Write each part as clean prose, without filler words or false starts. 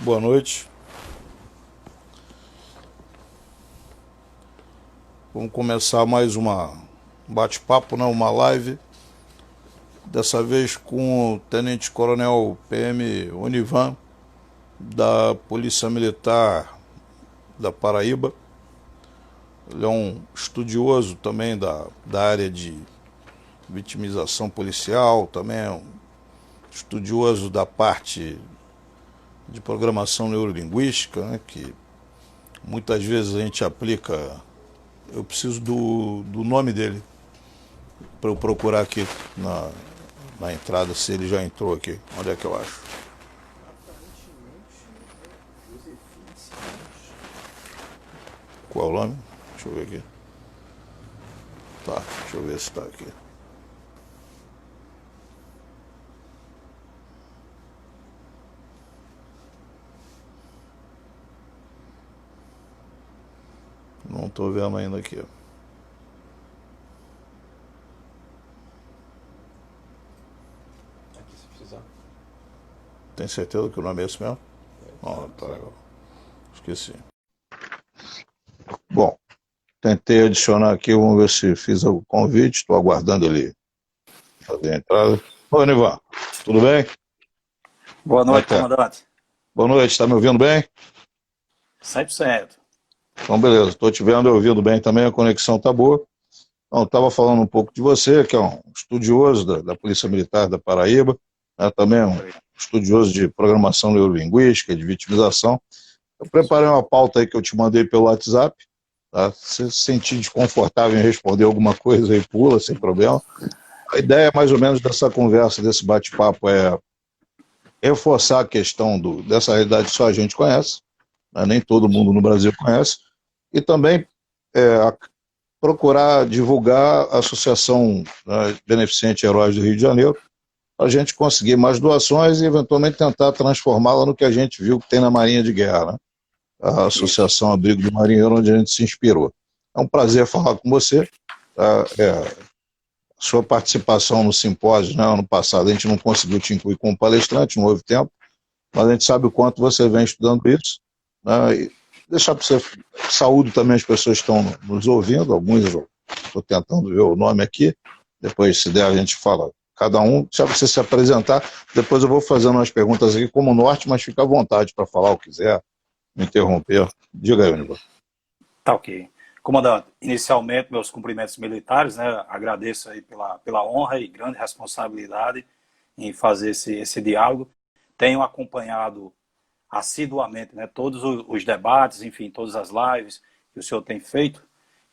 boa noite. Vamos começar mais uma bate-papo, né? Uma live. Dessa vez com o Tenente Coronel PM Onivan, da Polícia Militar da Paraíba. Ele é um estudioso também da área de vitimização policial, também é um estudioso da parte de programação neurolinguística, né, que muitas vezes a gente aplica. Eu preciso do nome dele para eu procurar aqui na entrada, se ele já entrou aqui. Onde é que eu acho? Qual é o nome? Deixa eu ver aqui. Tá, deixa eu ver se está aqui. Não estou vendo ainda aqui. Aqui se precisar. Tem certeza que o nome é esse mesmo? Ah, tá legal. Esqueci. Bom, tentei adicionar aqui, vamos ver se fiz o convite. Estou aguardando ele fazer a entrada. Oi, Nivan, tudo bem? Boa Como é noite, que tá? comandante. Boa noite, está me ouvindo bem? 100%. Então, beleza, estou te vendo e ouvindo bem também, a conexão está boa. Então, estava falando um pouco de você, que é um estudioso da Polícia Militar da Paraíba, né, também um estudioso de programação neurolinguística, de vitimização. Eu preparei uma pauta aí que eu te mandei pelo WhatsApp, tá? Se você se sentir desconfortável em responder alguma coisa aí, pula, sem problema. A ideia, mais ou menos, dessa conversa, desse bate-papo é reforçar a questão dessa realidade que só a gente conhece, né? Nem todo mundo no Brasil conhece, e também procurar divulgar a Associação, né, Beneficente Heróis do Rio de Janeiro, para a gente conseguir mais doações e eventualmente tentar transformá-la no que a gente viu que tem na Marinha de Guerra, né? A Isso. Associação Abrigo do Marinheiro, onde a gente se inspirou. É um prazer falar com você. Tá? Sua participação no simpósio, né, ano passado, a gente não conseguiu te incluir como palestrante, não houve tempo, mas a gente sabe o quanto você vem estudando isso. Né, e deixar para você, saúde também as pessoas que estão nos ouvindo, alguns eu estou tentando ver o nome aqui, depois se der a gente fala cada um, deixa você se apresentar, depois eu vou fazendo umas perguntas aqui como norte, mas fica à vontade para falar o que quiser, me interromper. Diga aí, Univa. Tá ok. Comandante, inicialmente, meus cumprimentos militares, né? Agradeço aí pela honra e grande responsabilidade em fazer esse diálogo. Tenho acompanhado assiduamente, né, todos os debates, enfim, todas as lives que o senhor tem feito,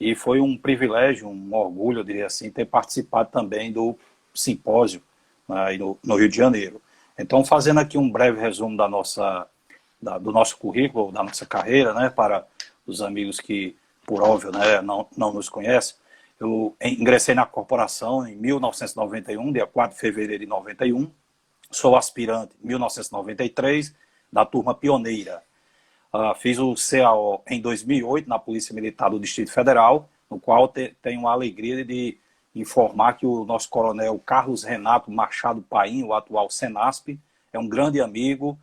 e foi um privilégio, um orgulho, eu diria assim, ter participado também do simpósio, né, no Rio de Janeiro. Então, fazendo aqui um breve resumo do nosso currículo, da nossa carreira, né, para os amigos que, por óbvio, né, não nos conhecem. Eu ingressei na corporação em 1991, dia 4 de fevereiro de 91. Sou aspirante em 1993, da turma pioneira. Fiz o CAO em 2008 na Polícia Militar do Distrito Federal, no qual tenho a alegria de informar que o nosso coronel Carlos Renato Machado Paim, o atual Senasp, é um grande amigo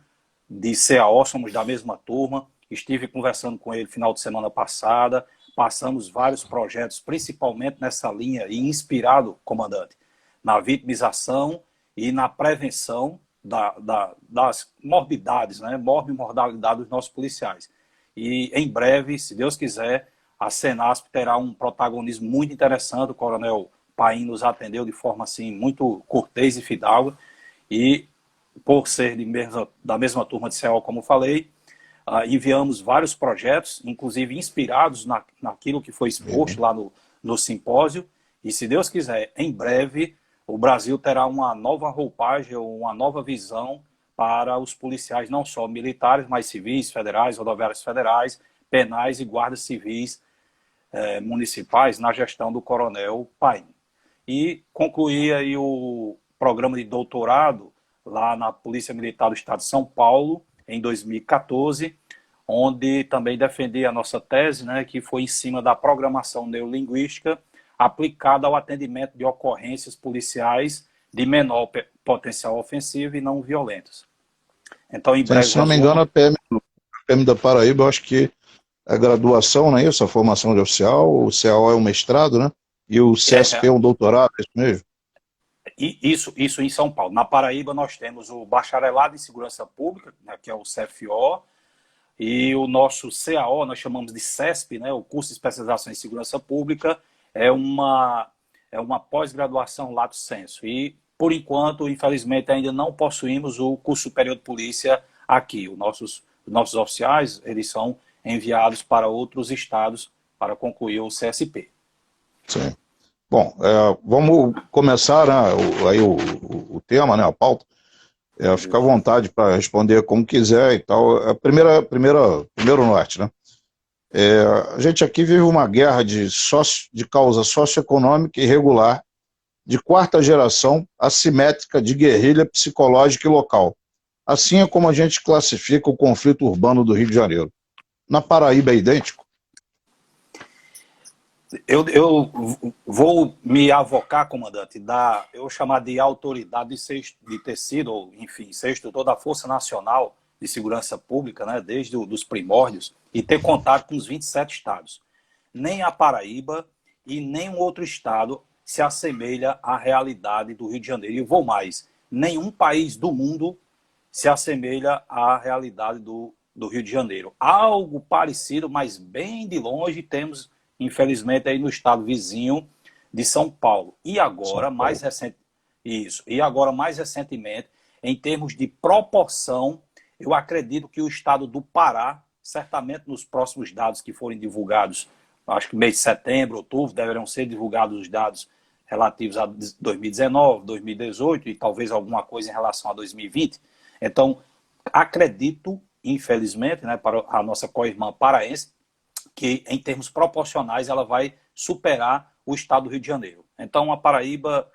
de CAO, somos da mesma turma. Estive conversando com ele no final de semana passada, passamos vários projetos, principalmente nessa linha, e inspirado, comandante, na vitimização e na prevenção das morbidades, né? Morbimortalidade dos nossos policiais. E em breve, se Deus quiser, a Senasp terá um protagonismo muito interessante. O coronel Paim nos atendeu de forma assim muito cortês e fidalga, e por ser da mesma turma de CEL, como falei, enviamos vários projetos, inclusive inspirados naquilo que foi exposto lá no simpósio, e se Deus quiser, em breve, o Brasil terá uma nova roupagem, uma nova visão para os policiais, não só militares, mas civis, federais, rodoviários federais, penais e guardas civis municipais, na gestão do coronel Paim. E concluí aí o programa de doutorado lá na Polícia Militar do Estado de São Paulo, em 2014, onde também defendi a nossa tese, né, que foi em cima da programação neurolinguística aplicada ao atendimento de ocorrências policiais de menor potencial ofensivo e não violentas. Então, em Sim, breve se não me engano, resumo. a PM da Paraíba, eu acho que é graduação, não é isso? A formação de oficial, o CAO é um mestrado, né? E o CSP É, é um doutorado, é isso mesmo? e isso em São Paulo. Na Paraíba, nós temos o Bacharelado em Segurança Pública, né, que é o CFO, e o nosso CAO, nós chamamos de CESP, né, o curso de especialização em Segurança Pública, é uma, é uma pós-graduação lato sensu. E, por enquanto, infelizmente, ainda não possuímos o curso superior de polícia aqui. Os nossos oficiais, eles são enviados para outros estados para concluir o CSP. Sim. Bom, vamos começar, né, o tema, né, a pauta. Fica à vontade para responder como quiser e tal. Primeiro norte, né? A gente aqui vive uma guerra de causa socioeconômica irregular, de quarta geração, assimétrica, de guerrilha psicológica e local. Assim é como a gente classifica o conflito urbano do Rio de Janeiro. Na Paraíba é idêntico? Eu vou me avocar, comandante, eu chamar de autoridade de ter sido, ou, enfim, ser instrutor da Força Nacional de Segurança Pública, né, desde os primórdios, e ter contato com os 27 estados. Nem a Paraíba e nenhum outro estado se assemelha à realidade do Rio de Janeiro. E vou mais, nenhum país do mundo se assemelha à realidade do Rio de Janeiro. Algo parecido, mas bem de longe, temos, infelizmente, aí no estado vizinho de São Paulo. E São agora, Paulo. mais recentemente, em termos de proporção, eu acredito que o estado do Pará, certamente nos próximos dados que forem divulgados, acho que mês de setembro, outubro, deverão ser divulgados os dados relativos a 2019, 2018 e talvez alguma coisa em relação a 2020. Então, acredito, infelizmente, né, para a nossa co-irmã paraense, que em termos proporcionais ela vai superar o estado do Rio de Janeiro. Então, a Paraíba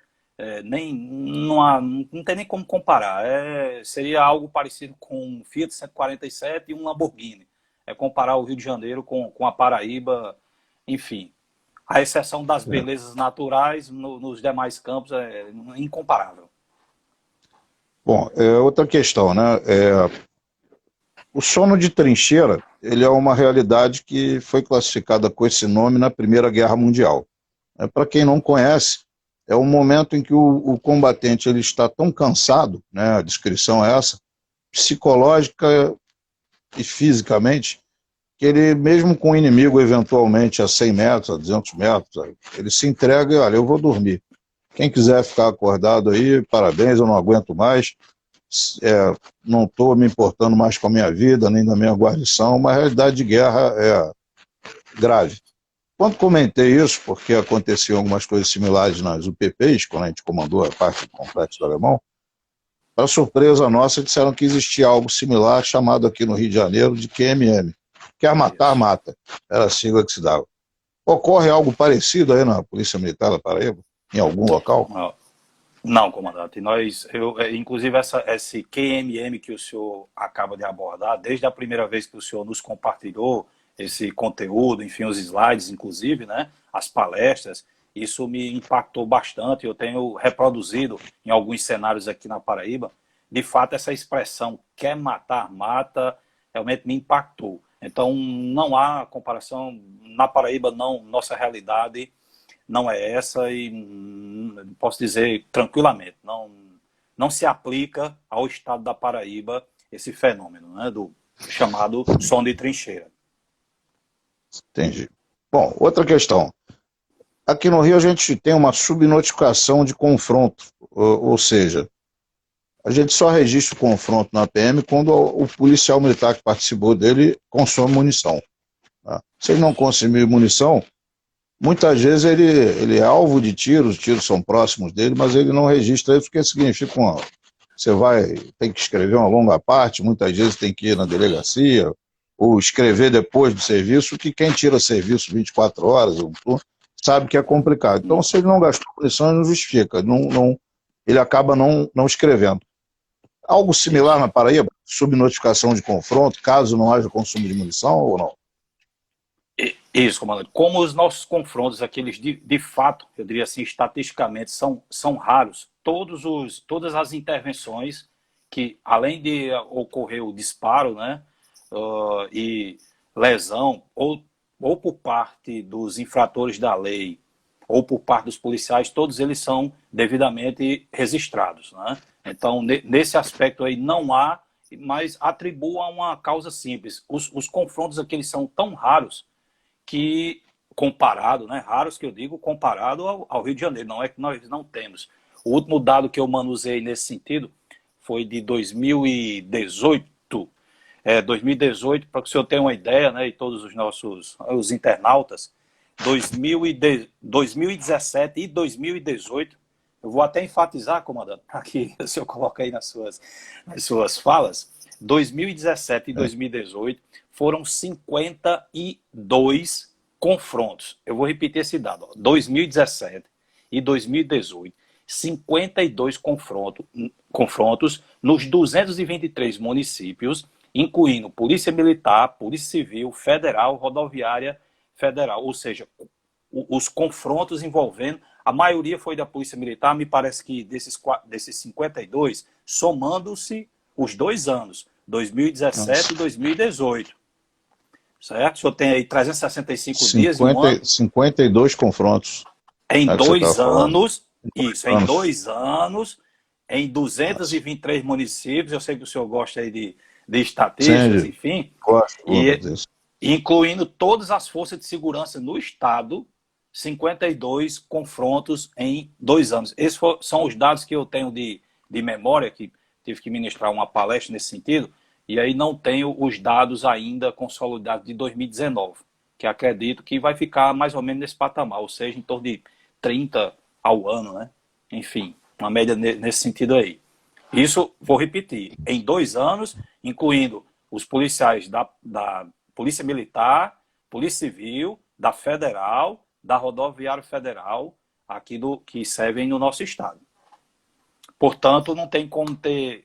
não tem nem como comparar. Seria algo parecido com um Fiat 147 e um Lamborghini. É comparar o Rio de Janeiro com a Paraíba, enfim. A exceção das belezas naturais, nos demais campos, é incomparável. Bom, outra questão, né? O sono de trincheira, ele é uma realidade que foi classificada com esse nome na Primeira Guerra Mundial. Para quem não conhece, é um momento em que o combatente ele está tão cansado, né? A descrição é essa, psicológica e fisicamente, que ele, mesmo com o inimigo eventualmente a 100 metros, a 200 metros, ele se entrega e, olha, eu vou dormir. Quem quiser ficar acordado aí, parabéns, eu não aguento mais, não estou me importando mais com a minha vida, nem da minha guarnição, uma realidade de guerra grave. Quando comentei isso, porque aconteciam algumas coisas similares nas UPPs, quando a gente comandou a parte do Complexo do Alemão, para surpresa nossa, disseram que existia algo similar chamado aqui no Rio de Janeiro de QMM. Quer matar, Isso. mata. Era a sigla que se dava. Ocorre algo parecido aí na Polícia Militar da Paraíba? Em algum local? Não, comandante. Inclusive, esse QMM que o senhor acaba de abordar, desde a primeira vez que o senhor nos compartilhou esse conteúdo, enfim, os slides, inclusive, né, as palestras, isso me impactou bastante. Eu tenho reproduzido em alguns cenários aqui na Paraíba. De fato, essa expressão quer matar, mata, realmente me impactou. Então, não há comparação. Na Paraíba, não, nossa realidade não é essa e posso dizer tranquilamente, não se aplica ao estado da Paraíba esse fenômeno, né, do chamado som de trincheira. Entendi. Bom, outra questão. Aqui no Rio a gente tem uma subnotificação de confronto, ou seja, a gente só registra o confronto na PM quando o policial militar que participou dele consome munição. Tá? Se ele não consumir munição, muitas vezes ele é alvo de tiros, os tiros são próximos dele, mas ele não registra isso, porque significa você tem que escrever uma longa parte, muitas vezes tem que ir na delegacia, ou escrever depois do serviço, que quem tira serviço 24 horas, sabe que é complicado. Então, se ele não gastou munição, ele não justifica, ele acaba não escrevendo. Algo similar Isso. na Paraíba? Subnotificação de confronto, caso não haja consumo de munição ou não? Isso, comandante. Como os nossos confrontos, aqueles de fato, eu diria assim, estatisticamente, são raros, todas as intervenções que, além de ocorrer o disparo, né, e lesão, ou por parte dos infratores da lei, ou por parte dos policiais, todos eles são devidamente registrados, né? Então, nesse aspecto aí não há, mas atribua a uma causa simples. Os confrontos aqui eles são tão raros que, comparado, né, raros que eu digo, comparado ao Rio de Janeiro, não é que nós não temos. O último dado que eu manuseei nesse sentido foi de 2018, 2018, para que o senhor tenha uma ideia, né, e todos os internautas, 2017 e 2018, eu vou até enfatizar, comandante, para que o senhor coloque aí nas suas falas, 2017 e 2018 foram 52 confrontos. Eu vou repetir esse dado, ó, 2017 e 2018, 52 confrontos nos 223 municípios, incluindo Polícia Militar, Polícia Civil, Federal, Rodoviária Federal, ou seja, os confrontos envolvendo, a maioria foi da Polícia Militar, me parece que desses 52, somando-se os 2 anos, 2017 e 2018. Certo? O senhor tem aí 365 dias e um ano. 52 confrontos. Em 2 anos, em anos. 2 anos, em 223 municípios, eu sei que o senhor gosta aí de estatísticas, enfim, incluindo todas as forças de segurança no estado, 52 confrontos em 2 anos. Esses são os dados que eu tenho de memória, que tive que ministrar uma palestra nesse sentido, e aí não tenho os dados ainda consolidados de 2019, que acredito que vai ficar mais ou menos nesse patamar, ou seja, em torno de 30 ao ano, né? Enfim, uma média nesse sentido aí. Isso, vou repetir, em 2 anos, incluindo os policiais da Polícia Militar, Polícia Civil, da Federal, da Rodoviária Federal, aqui que servem no nosso estado. Portanto, não tem como ter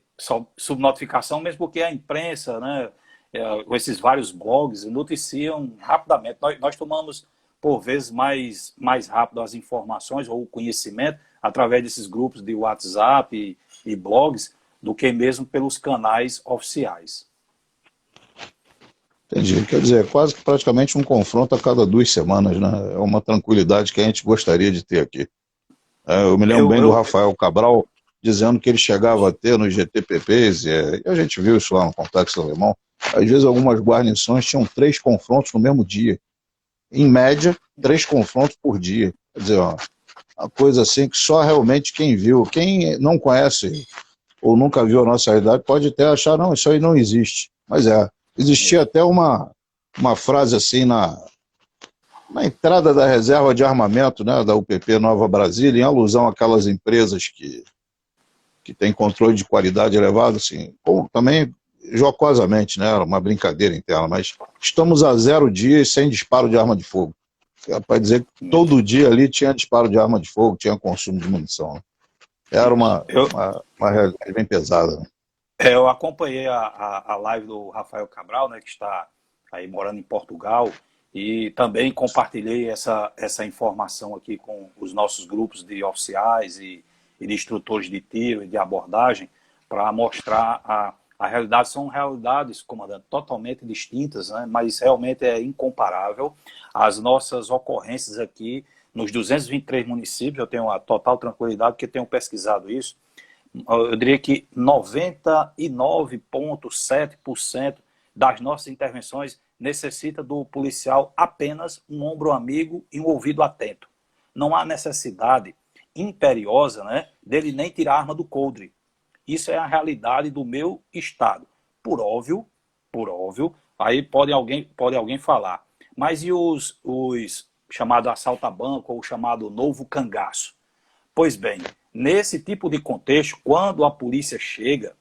subnotificação, mesmo porque a imprensa, né, esses vários blogs noticiam rapidamente. Nós tomamos, por vezes, mais rápido as informações ou o conhecimento através desses grupos de WhatsApp e blogs do que mesmo pelos canais oficiais. Entendi. Quer dizer, quase que praticamente um confronto a cada 2 semanas, né? É uma tranquilidade que a gente gostaria de ter aqui. Eu me lembro bem do Rafael Cabral dizendo que ele chegava a ter nos GTPPs, e a gente viu isso lá no Complexo Alemão, às vezes algumas guarnições tinham 3 confrontos no mesmo dia. Em média, 3 confrontos por dia. Quer dizer, uma coisa assim que só realmente quem viu, quem não conhece ou nunca viu a nossa realidade pode até achar, não, isso aí não existe. Mas existia até uma frase assim na entrada da reserva de armamento, né, da UPP Nova Brasília, em alusão àquelas empresas que têm controle de qualidade elevado, assim, também jocosamente, né, era uma brincadeira interna, mas estamos a 0 dias sem disparo de arma de fogo. Para dizer que todo dia ali tinha disparo de arma de fogo, tinha consumo de munição. Era uma realidade bem pesada. Né? Eu acompanhei a live do Rafael Cabral, né, que está aí morando em Portugal, e também compartilhei essa informação aqui com os nossos grupos de oficiais e de instrutores de tiro e de abordagem, para mostrar a realidade. São realidades, comandante, totalmente distintas, né, mas realmente é incomparável. As nossas ocorrências aqui, nos 223 municípios, eu tenho a total tranquilidade, porque tenho pesquisado isso, eu diria que 99,7% das nossas intervenções necessita do policial apenas um ombro amigo e um ouvido atento. Não há necessidade imperiosa, né, dele nem tirar a arma do coldre. Isso é a realidade do meu estado. Por óbvio, aí pode alguém falar. Mas e os chamados assalto a banco ou chamado novo cangaço? Pois bem, nesse tipo de contexto, quando a polícia chega,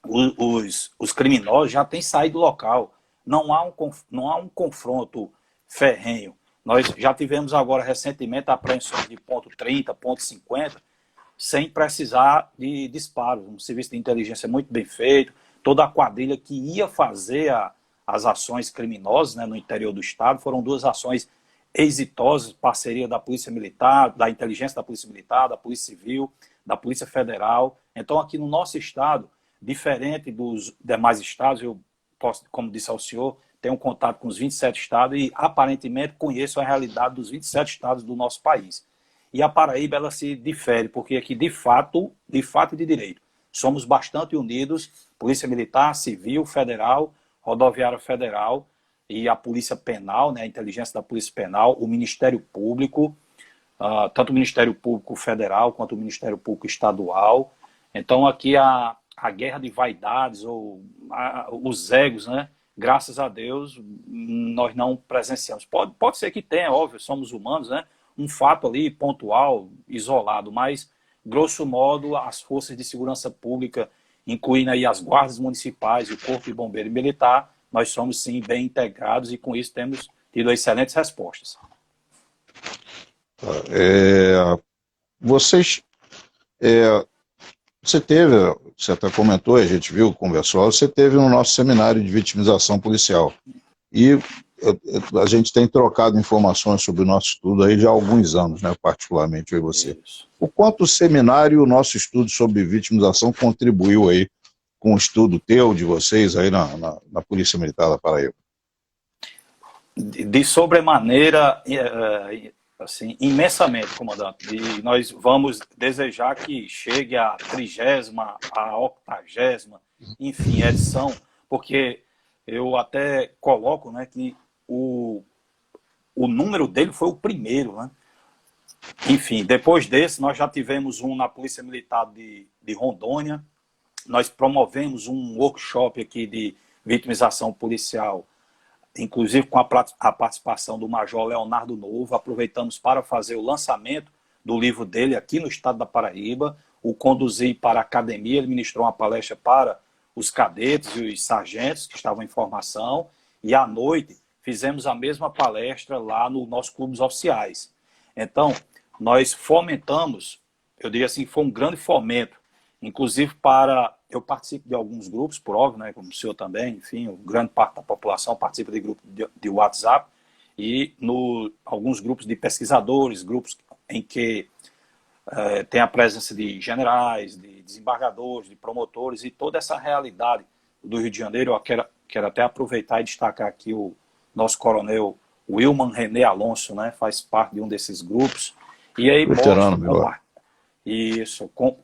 os criminosos já têm saído do local. Não há um confronto ferrenho. Nós já tivemos agora recentemente apreensões de ponto 30, ponto 50, sem precisar de disparos. Um serviço de inteligência muito bem feito, toda a quadrilha que ia fazer as ações criminosas, né, no interior do estado, foram 2 ações exitosas, parceria da Polícia Militar, da inteligência da Polícia Militar, da Polícia Civil, da Polícia Federal. Então, aqui no nosso estado, diferente dos demais estados. Eu posso, como disse ao senhor, tenho um contato com os 27 estados e, aparentemente, conheço a realidade dos 27 estados do nosso país. E a Paraíba, ela se difere, porque aqui, de fato e de direito, somos bastante unidos, Polícia Militar, Civil, Federal, Rodoviária Federal e a Polícia Penal, né, a inteligência da Polícia Penal, o Ministério Público, tanto o Ministério Público Federal quanto o Ministério Público Estadual. Então, aqui a guerra de vaidades, ou os egos, né, graças a Deus, nós não presenciamos. Pode ser que tenha, óbvio, somos humanos, né, um fato ali pontual, isolado, mas, grosso modo, as forças de segurança pública, incluindo aí as guardas municipais, o Corpo de Bombeiro e Militar, nós somos, sim, bem integrados e, com isso, temos tido excelentes respostas. Vocês, você até comentou, a gente viu, conversou, você teve no nosso seminário de vitimização policial. E a gente tem trocado informações sobre o nosso estudo aí já há alguns anos, né, particularmente eu e você. Isso. O quanto o seminário, o nosso estudo sobre vitimização contribuiu aí com o estudo teu, de vocês aí na Polícia Militar da Paraíba? De sobremaneira, assim, imensamente, comandante. E nós vamos desejar que chegue a 30ª, a 80ª, enfim, edição, porque eu até coloco, né, que o número dele foi o primeiro, né? Enfim, depois desse, nós já tivemos um na Polícia Militar de Rondônia, nós promovemos um workshop aqui de vitimização policial, inclusive com a participação do Major Leonardo Novo. Aproveitamos para fazer o lançamento do livro dele aqui no estado da Paraíba, o conduzi para a academia, ele ministrou uma palestra para os cadetes e os sargentos que estavam em formação, e à noite fizemos a mesma palestra lá no nosso clube dos oficiais. Então, nós fomentamos, eu diria assim, foi um grande fomento, inclusive eu participo de alguns grupos, por óbvio, né, como o senhor também, enfim, grande parte da população participa de grupos de WhatsApp, e alguns grupos de pesquisadores, grupos em que tem a presença de generais, de desembargadores, de promotores, e toda essa realidade do Rio de Janeiro. Eu quero até aproveitar e destacar aqui o nosso coronel Wilman René Alonso, né, faz parte de um desses grupos, e aí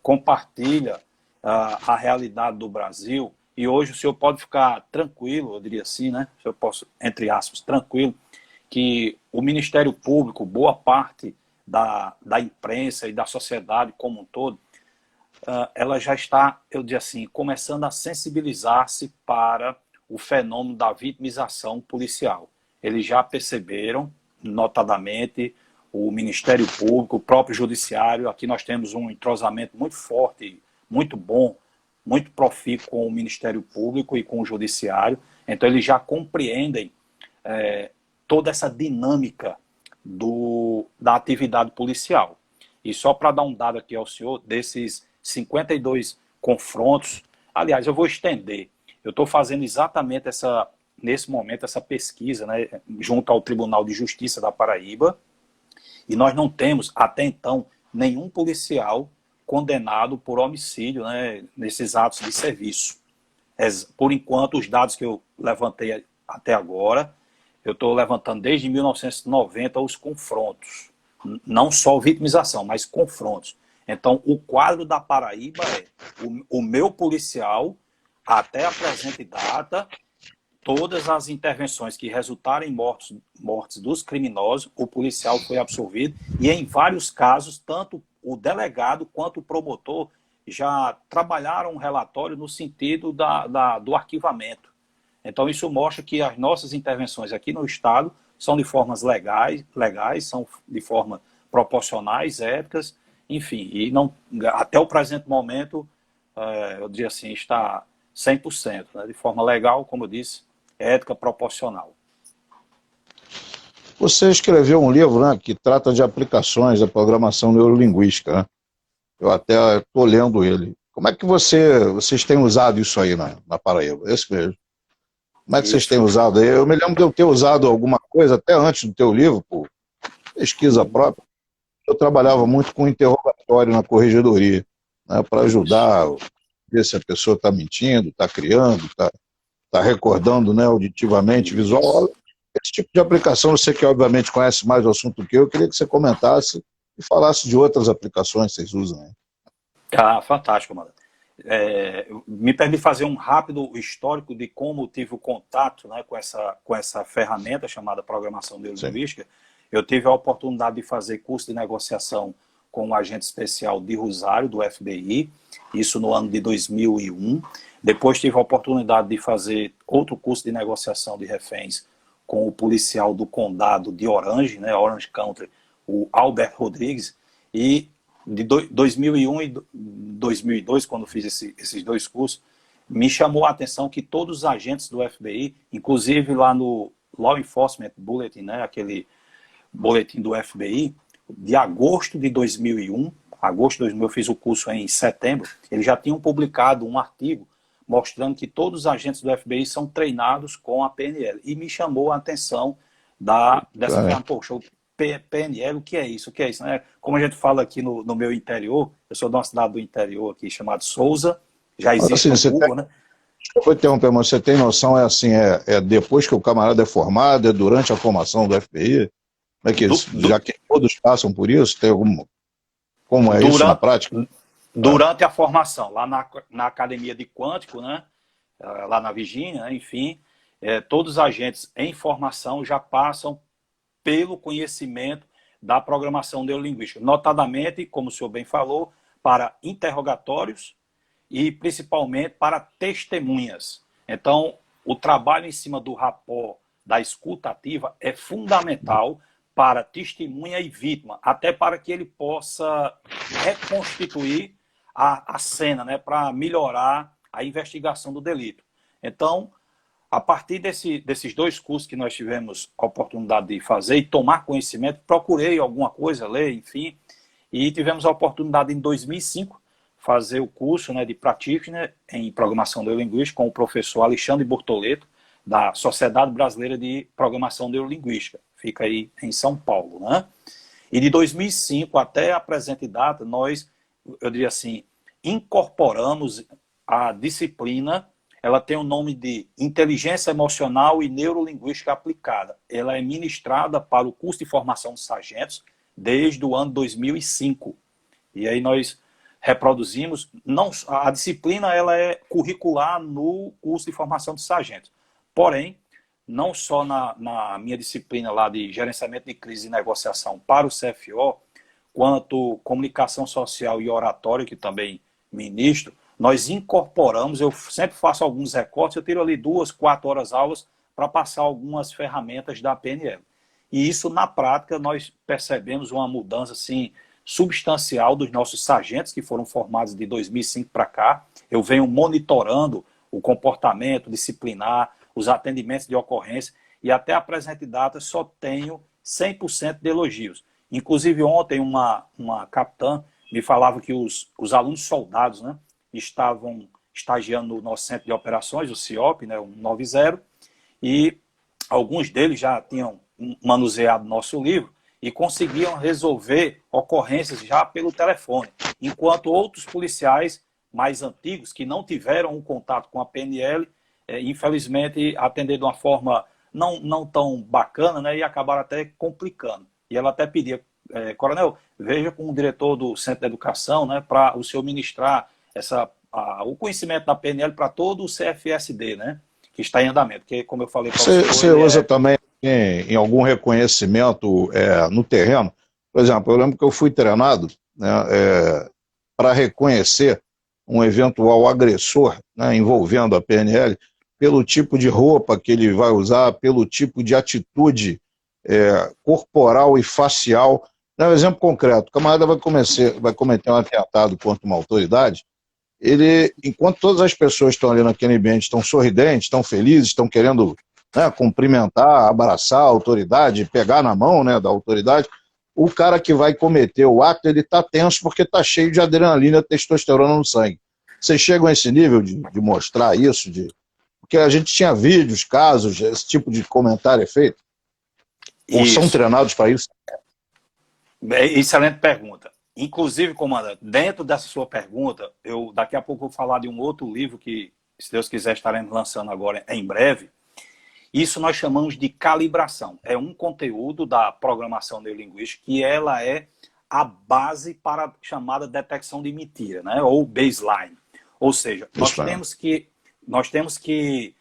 compartilha a realidade do Brasil. E hoje o senhor pode ficar tranquilo, eu diria assim, né, se eu posso, entre aspas, tranquilo, que o Ministério Público, boa parte da imprensa e da sociedade como um todo, ela já está, eu diria assim, começando a sensibilizar-se para o fenômeno da vitimização policial. Eles já perceberam, notadamente, o Ministério Público, o próprio Judiciário. Aqui nós temos um entrosamento muito forte, muito bom, muito profícuo com o Ministério Público e com o Judiciário. Então eles já compreendem toda essa dinâmica da atividade policial. E só para dar um dado aqui ao senhor, desses 52 confrontos, aliás, eu vou estender, eu estou fazendo exatamente nesse momento essa pesquisa, né, junto ao Tribunal de Justiça da Paraíba, e nós não temos, até então, nenhum policial condenado por homicídio, né, nesses atos de serviço. Por enquanto, os dados que eu levantei até agora, eu estou levantando desde 1990 os confrontos. Não só vitimização, mas confrontos. Então, o quadro da Paraíba é o meu policial, até a presente data, todas as intervenções que resultaram em mortes dos criminosos, o policial foi absolvido, e em vários casos, tanto o delegado quanto o promotor já trabalharam um relatório no sentido do arquivamento. Então, isso mostra que as nossas intervenções aqui no Estado são de formas legais, são de forma proporcionais, éticas, enfim, e não, até o presente momento, eu diria assim, está 100%, né, de forma legal, como eu disse, ética, proporcional. Você escreveu um livro, né, que trata de aplicações da programação neurolinguística, né? Eu até estou lendo ele. Como é que vocês têm usado isso aí na Paraíba? Esse mesmo. Como é que vocês têm usado aí? Eu me lembro de eu ter usado alguma coisa até antes do teu livro, por pesquisa própria. Eu trabalhava muito com interrogatório na corregedoria, né, para ajudar ver se a pessoa está mentindo, está criando, está recordando, né, auditivamente, visual. Esse tipo de aplicação, você que obviamente conhece mais o assunto que eu queria que você comentasse e falasse de outras aplicações que vocês usam, né? Ah, fantástico, mano. Me permite fazer um rápido histórico de como tive o contato, né, com essa ferramenta chamada programação Sim. neurolinguística. Eu tive a oportunidade de fazer curso de negociação com um agente especial de Rosário, do FBI, isso no ano de 2001. Depois tive a oportunidade de fazer outro curso de negociação de reféns com o policial do condado de Orange, né, Orange County, o Albert Rodrigues, e de 2001 e 2002, quando fiz esses dois cursos, me chamou a atenção que todos os agentes do FBI, inclusive lá no Law Enforcement Bulletin, né, aquele boletim do FBI, de agosto de 2001, agosto de 2000, eu fiz o curso em setembro, eles já tinham publicado um artigo mostrando que todos os agentes do FBI são treinados com a PNL. E me chamou a atenção dessa ferramenta. Poxa, o PNL, o que é isso? O que é isso? Né? Como a gente fala aqui no meu interior, eu sou de uma cidade do interior aqui chamada Souza, já existe Assim, no Google, né? Eu vou interromper, mas você tem noção, é depois que o camarada é formado, é durante a formação do FBI? Como é que, já que todos passam por isso, tem algum... Como é isso na prática? Durante a formação, lá na Academia de Quântico, né? Lá na Virgínia, né? Enfim, todos os agentes em formação já passam pelo conhecimento da programação neurolinguística, notadamente, como o senhor bem falou, para interrogatórios e principalmente para testemunhas. Então, o trabalho em cima do rapport da escuta ativa é fundamental para testemunha e vítima, até para que ele possa reconstituir a cena, né, para melhorar a investigação do delito. Então, a partir desses dois cursos que nós tivemos a oportunidade de fazer e tomar conhecimento, procurei alguma coisa, ler, enfim, e tivemos a oportunidade em 2005 fazer o curso, né, de Practitioner em Programação Neurolinguística com o professor Alexandre Bortoleto, da Sociedade Brasileira de Programação Neurolinguística, fica aí em São Paulo, né? E de 2005 até a presente data, nós, eu diria assim, incorporamos a disciplina. Ela tem o nome de Inteligência Emocional e Neurolinguística Aplicada. Ela é ministrada para o curso de formação de sargentos desde o ano 2005. E aí nós reproduzimos, não, a disciplina ela é curricular no curso de formação de sargentos. Porém, não só na minha disciplina lá de gerenciamento de crise e negociação para o CFO, quanto comunicação social e oratória, que também ministro, nós incorporamos, eu sempre faço alguns recortes, eu tiro ali 2, 4 horas aulas para passar algumas ferramentas da PNL. E isso, na prática, nós percebemos uma mudança assim, substancial dos nossos sargentos, que foram formados de 2005 para cá. Eu venho monitorando o comportamento disciplinar, os atendimentos de ocorrência, e até a presente data só tenho 100% de elogios. Inclusive, ontem, uma capitã me falava que os alunos soldados, né, estavam estagiando no nosso centro de operações, o CIOP, né, o 90, e alguns deles já tinham manuseado nosso livro e conseguiam resolver ocorrências já pelo telefone, enquanto outros policiais mais antigos, que não tiveram um contato com a PNL, infelizmente atenderam de uma forma não tão bacana, né, e acabaram até complicando. E ela até pedia, coronel, veja com o diretor do Centro de Educação, né, para o senhor ministrar o conhecimento da PNL para todo o CFSD, né, que está em andamento, porque, como eu falei para o senhor... Você usa também em algum reconhecimento no terreno? Por exemplo, eu lembro que eu fui treinado, né, para reconhecer um eventual agressor, né, envolvendo a PNL, pelo tipo de roupa que ele vai usar, pelo tipo de atitude corporal e facial. Dá um exemplo concreto: o camarada vai cometer um atentado contra uma autoridade, enquanto todas as pessoas estão ali naquele ambiente, estão sorridentes, estão felizes, estão querendo, né, cumprimentar, abraçar a autoridade, pegar na mão, né, da autoridade, o cara que vai cometer o ato, ele está tenso porque está cheio de adrenalina, testosterona no sangue. Vocês chegam a esse nível de mostrar isso? Porque a gente tinha vídeos, casos, esse tipo de comentário é feito? Ou são treinados para isso? Excelente pergunta. Inclusive, comandante, dentro dessa sua pergunta, eu daqui a pouco vou falar de um outro livro que, se Deus quiser, estaremos lançando agora em breve. Isso nós chamamos de calibração. É um conteúdo da programação neurolinguística que ela é a base para a chamada detecção de mentira, né? Ou baseline. Ou seja, nós temos que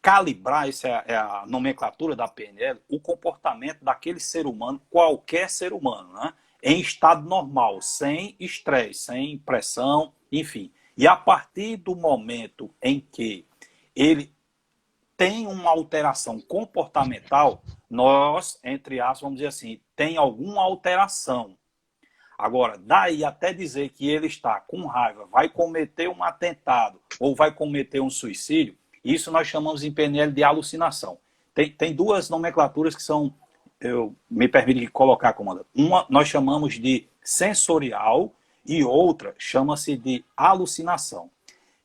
calibrar, essa é a nomenclatura da PNL, o comportamento daquele ser humano, qualquer ser humano, né? Em estado normal, sem estresse, sem pressão, enfim. E a partir do momento em que ele tem uma alteração comportamental, nós, entre aspas, vamos dizer assim, tem alguma alteração. Agora, daí até dizer que ele está com raiva, vai cometer um atentado ou vai cometer um suicídio, isso nós chamamos em PNL de alucinação. Tem duas nomenclaturas que são, eu me permito colocar, comandante. Uma nós chamamos de sensorial e outra chama-se de alucinação.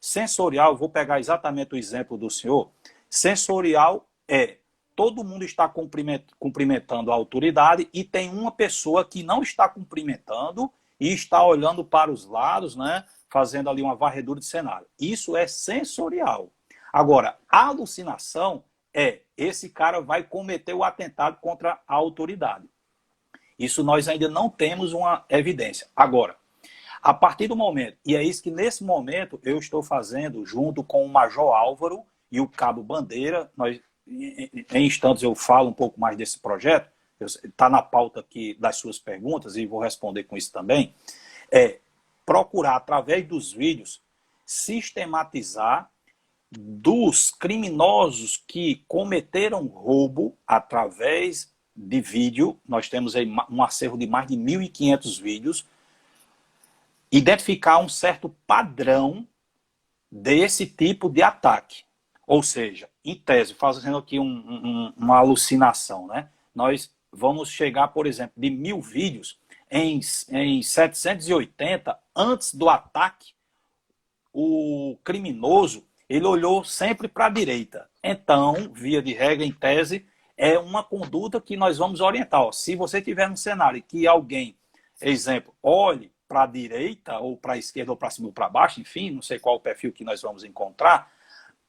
Sensorial, vou pegar exatamente o exemplo do senhor. Sensorial é todo mundo está cumprimentando a autoridade e tem uma pessoa que não está cumprimentando e está olhando para os lados, né, fazendo ali uma varredura de cenário. Isso é sensorial. Agora, a alucinação é esse cara vai cometer o atentado contra a autoridade. Isso nós ainda não temos uma evidência. Agora, a partir do momento, e é isso que nesse momento eu estou fazendo junto com o Major Álvaro e o Cabo Bandeira, nós em instantes eu falo um pouco mais desse projeto, está na pauta aqui das suas perguntas e vou responder com isso também, é procurar, através dos vídeos, sistematizar dos criminosos que cometeram roubo através de vídeo. Nós temos aí um acervo de mais de 1.500 vídeos, identificar um certo padrão desse tipo de ataque. Ou seja, em tese, fazendo aqui uma alucinação, né? Nós vamos chegar, por exemplo, de 1.000 vídeos, em 780, antes do ataque, o criminoso, ele olhou sempre para a direita. Então, via de regra, em tese, é uma conduta que nós vamos orientar. Ó, se você tiver um cenário que alguém, exemplo, olhe para a direita, ou para a esquerda, ou para cima, ou para baixo, enfim, não sei qual o perfil que nós vamos encontrar,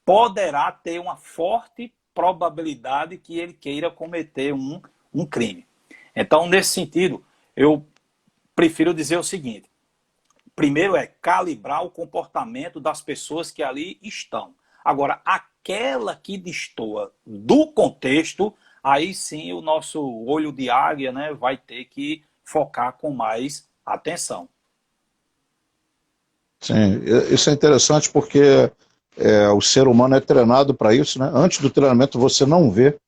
poderá ter uma forte probabilidade que ele queira cometer um crime. Então, nesse sentido, eu prefiro dizer o seguinte: primeiro é calibrar o comportamento das pessoas que ali estão. Agora, aquela que destoa do contexto, aí sim o nosso olho de águia, né, vai ter que focar com mais atenção. Sim, isso é interessante porque o ser humano é treinado para isso, né? Antes do treinamento você não vê,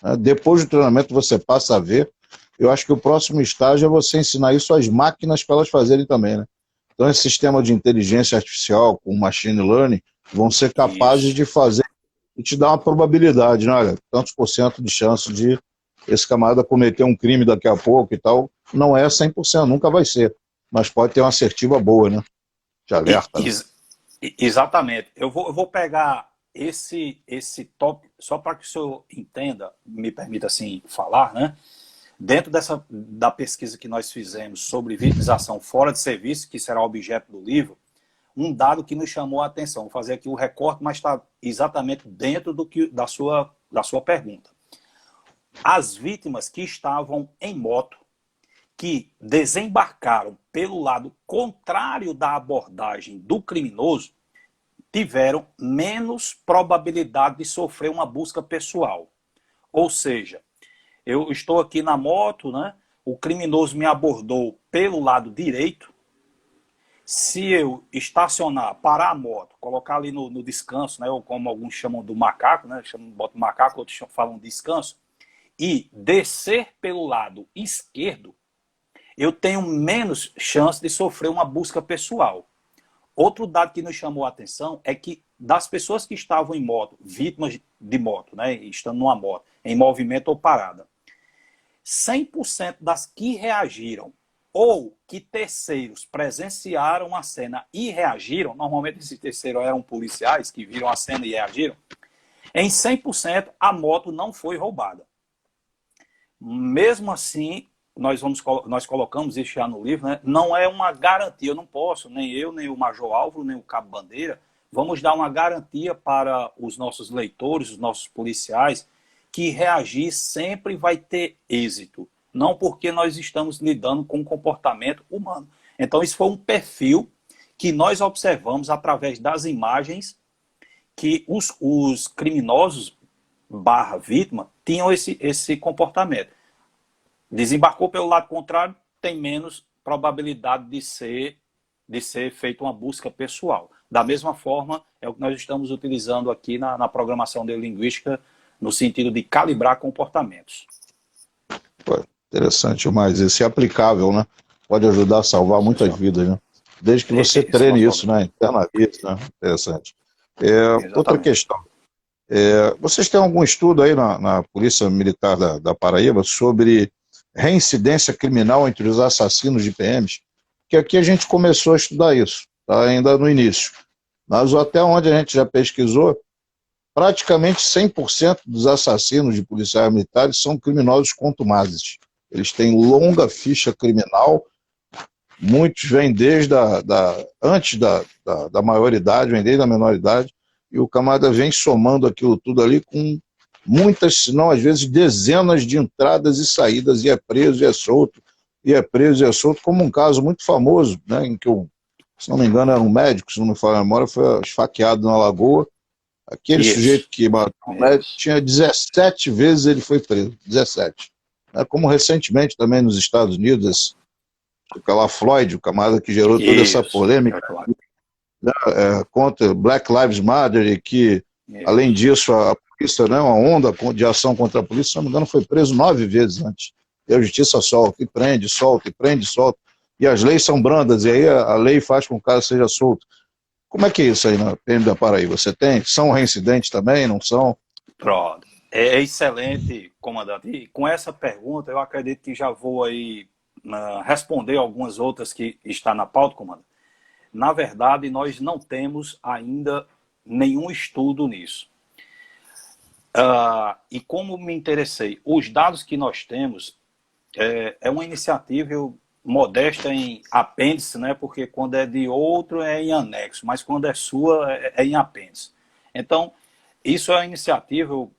né? Depois do treinamento você passa a ver. Eu acho que o próximo estágio é você ensinar isso às máquinas para elas fazerem também, né? Então esse sistema de inteligência artificial com machine learning vão ser capazes de fazer e te dar uma probabilidade, né? Olha, tantos por cento de chance de esse camarada cometer um crime daqui a pouco e tal. Não é 100%, nunca vai ser, mas pode ter uma assertiva boa, né? De alerta. Né? Exatamente. Eu vou pegar esse tópico, só para que o senhor entenda, me permita assim falar, né? Dentro da pesquisa que nós fizemos sobre vitimização fora de serviço, que será objeto do livro, um dado que nos chamou a atenção. Vou fazer aqui o recorte, mas está exatamente dentro da sua pergunta. As vítimas que estavam em moto, que desembarcaram pelo lado contrário da abordagem do criminoso, tiveram menos probabilidade de sofrer uma busca pessoal. Ou seja, eu estou aqui na moto, né? O criminoso me abordou pelo lado direito. Se eu estacionar, parar a moto, colocar ali no descanso, né? Ou como alguns chamam do macaco, né? Botam macaco, outros falam descanso, e descer pelo lado esquerdo, eu tenho menos chance de sofrer uma busca pessoal. Outro dado que nos chamou a atenção é que das pessoas que estavam em moto, vítimas de moto, né, estando numa moto, em movimento ou parada, 100% das que reagiram ou que terceiros presenciaram a cena e reagiram, normalmente esses terceiros eram policiais que viram a cena e reagiram, em 100% a moto não foi roubada. Mesmo assim, nós colocamos isso já no livro, né? Não é uma garantia, eu não posso, nem eu, nem o Major Álvaro, nem o Cabo Bandeira, vamos dar uma garantia para os nossos leitores, os nossos policiais, que reagir sempre vai ter êxito. Não porque nós estamos lidando com um comportamento humano. Então, isso foi um perfil que nós observamos através das imagens que os criminosos / vítima tinham esse comportamento. Desembarcou pelo lado contrário, tem menos probabilidade de ser feita uma busca pessoal. Da mesma forma, é o que nós estamos utilizando aqui na programação de linguística, no sentido de calibrar comportamentos. Pô, interessante demais. Esse é aplicável, né? Pode ajudar a salvar muitas vidas, né? Desde que você treine isso, né? Internalize, né? Interessante. Outra questão. Vocês têm algum estudo aí na Polícia Militar da Paraíba sobre reincidência criminal entre os assassinos de PMs? Que aqui a gente começou a estudar isso, tá? Ainda no início. Mas até onde a gente já pesquisou, praticamente 100% dos assassinos de policiais militares são criminosos contumazes. Eles têm longa ficha criminal, muitos vêm desde antes da maioridade, vêm desde a menoridade, e o camarada vem somando aquilo tudo ali com muitas, se não às vezes dezenas de entradas e saídas, e é preso e é solto, e é preso e é solto, como um caso muito famoso, né, em que, se não me engano, era um médico, se não me falha a memória, foi esfaqueado na Lagoa. Aquele sujeito que matou o médico tinha 17 vezes ele foi preso, 17. Como recentemente também nos Estados Unidos, aquela Floyd, o camarada que gerou toda essa polêmica contra Black Lives Matter, e que, além disso, a polícia, né, uma onda de ação contra a polícia, se não me engano, foi preso 9 vezes antes. E a justiça solta, e prende, solta, e prende, solta. E as leis são brandas, e aí a lei faz com que o cara seja solto. Como é que é isso aí na PM da Paraíba? Você tem? São reincidentes também, não são? Pronto. É excelente, comandante. E com essa pergunta, eu acredito que já vou aí responder algumas outras que está na pauta, comandante. Na verdade, nós não temos ainda nenhum estudo nisso. E como me interessei, os dados que nós temos é uma iniciativa modesta em apêndice, né? Porque quando é de outro é em anexo, mas quando é sua é em apêndice. Então, isso é uma iniciativa, o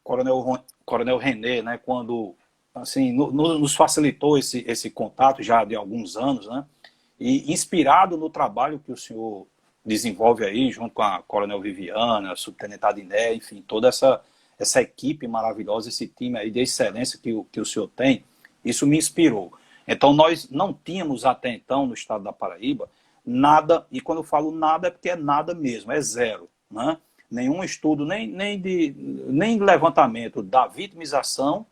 Coronel René, né? Quando assim, nos facilitou esse contato já de alguns anos, né? E inspirado no trabalho que o senhor desenvolve aí, junto com a Coronel Viviana, a Subtenente Adiné, enfim, toda essa equipe maravilhosa, esse time aí de excelência que o senhor tem, isso me inspirou. Então, nós não tínhamos até então, no estado da Paraíba, nada, e quando eu falo nada é porque é nada mesmo, é zero, né? Nenhum estudo, nem levantamento da vitimização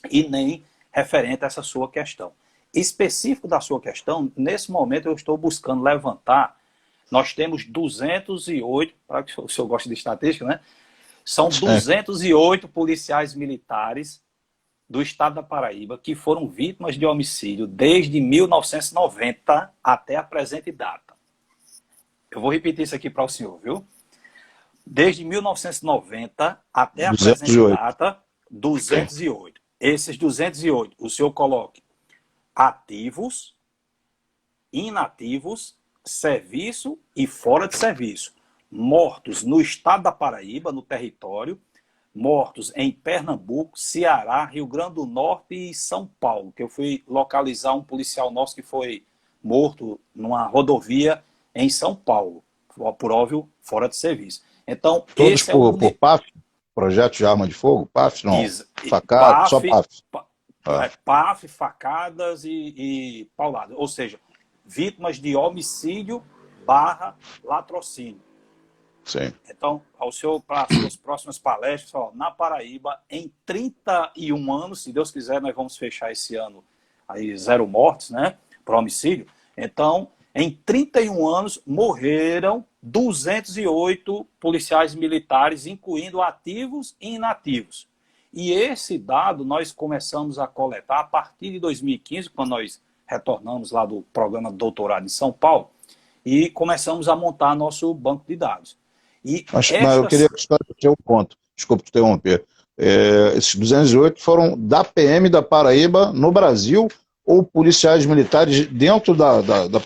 e nem referente a essa sua questão. Específico da sua questão, nesse momento eu estou buscando levantar, nós temos 208, para que o senhor goste de estatística, né? São 208 policiais militares do estado da Paraíba que foram vítimas de homicídio desde 1990 até a presente data. Eu vou repetir isso aqui para o senhor, viu? Desde 1990 até a presente data, 208. Esses 208, o senhor coloque ativos, inativos, serviço e fora de serviço. Mortos no estado da Paraíba, no território, mortos em Pernambuco, Ceará, Rio Grande do Norte e São Paulo, que eu fui localizar um policial nosso que foi morto numa rodovia em São Paulo, por óbvio, fora de serviço. Então, todos esse por PAF? Projeto de arma de fogo? PAF, não? Facada, PAF, só PAF. PAF, facadas e pauladas. Ou seja, vítimas de homicídio / latrocínio. Sim. Então, ao senhor, para as suas próximas palestras, na Paraíba, em 31 anos, se Deus quiser, nós vamos fechar esse ano aí 0 mortes, né, por homicídio. Então, em 31 anos, morreram 208 policiais militares, incluindo ativos e inativos. E esse dado nós começamos a coletar a partir de 2015, quando nós retornamos lá do programa de doutorado em São Paulo, e começamos a montar nosso banco de dados. Mas eu queria esclarecer um ponto, desculpa te interromper. Esses 208 foram da PM da Paraíba no Brasil ou policiais militares dentro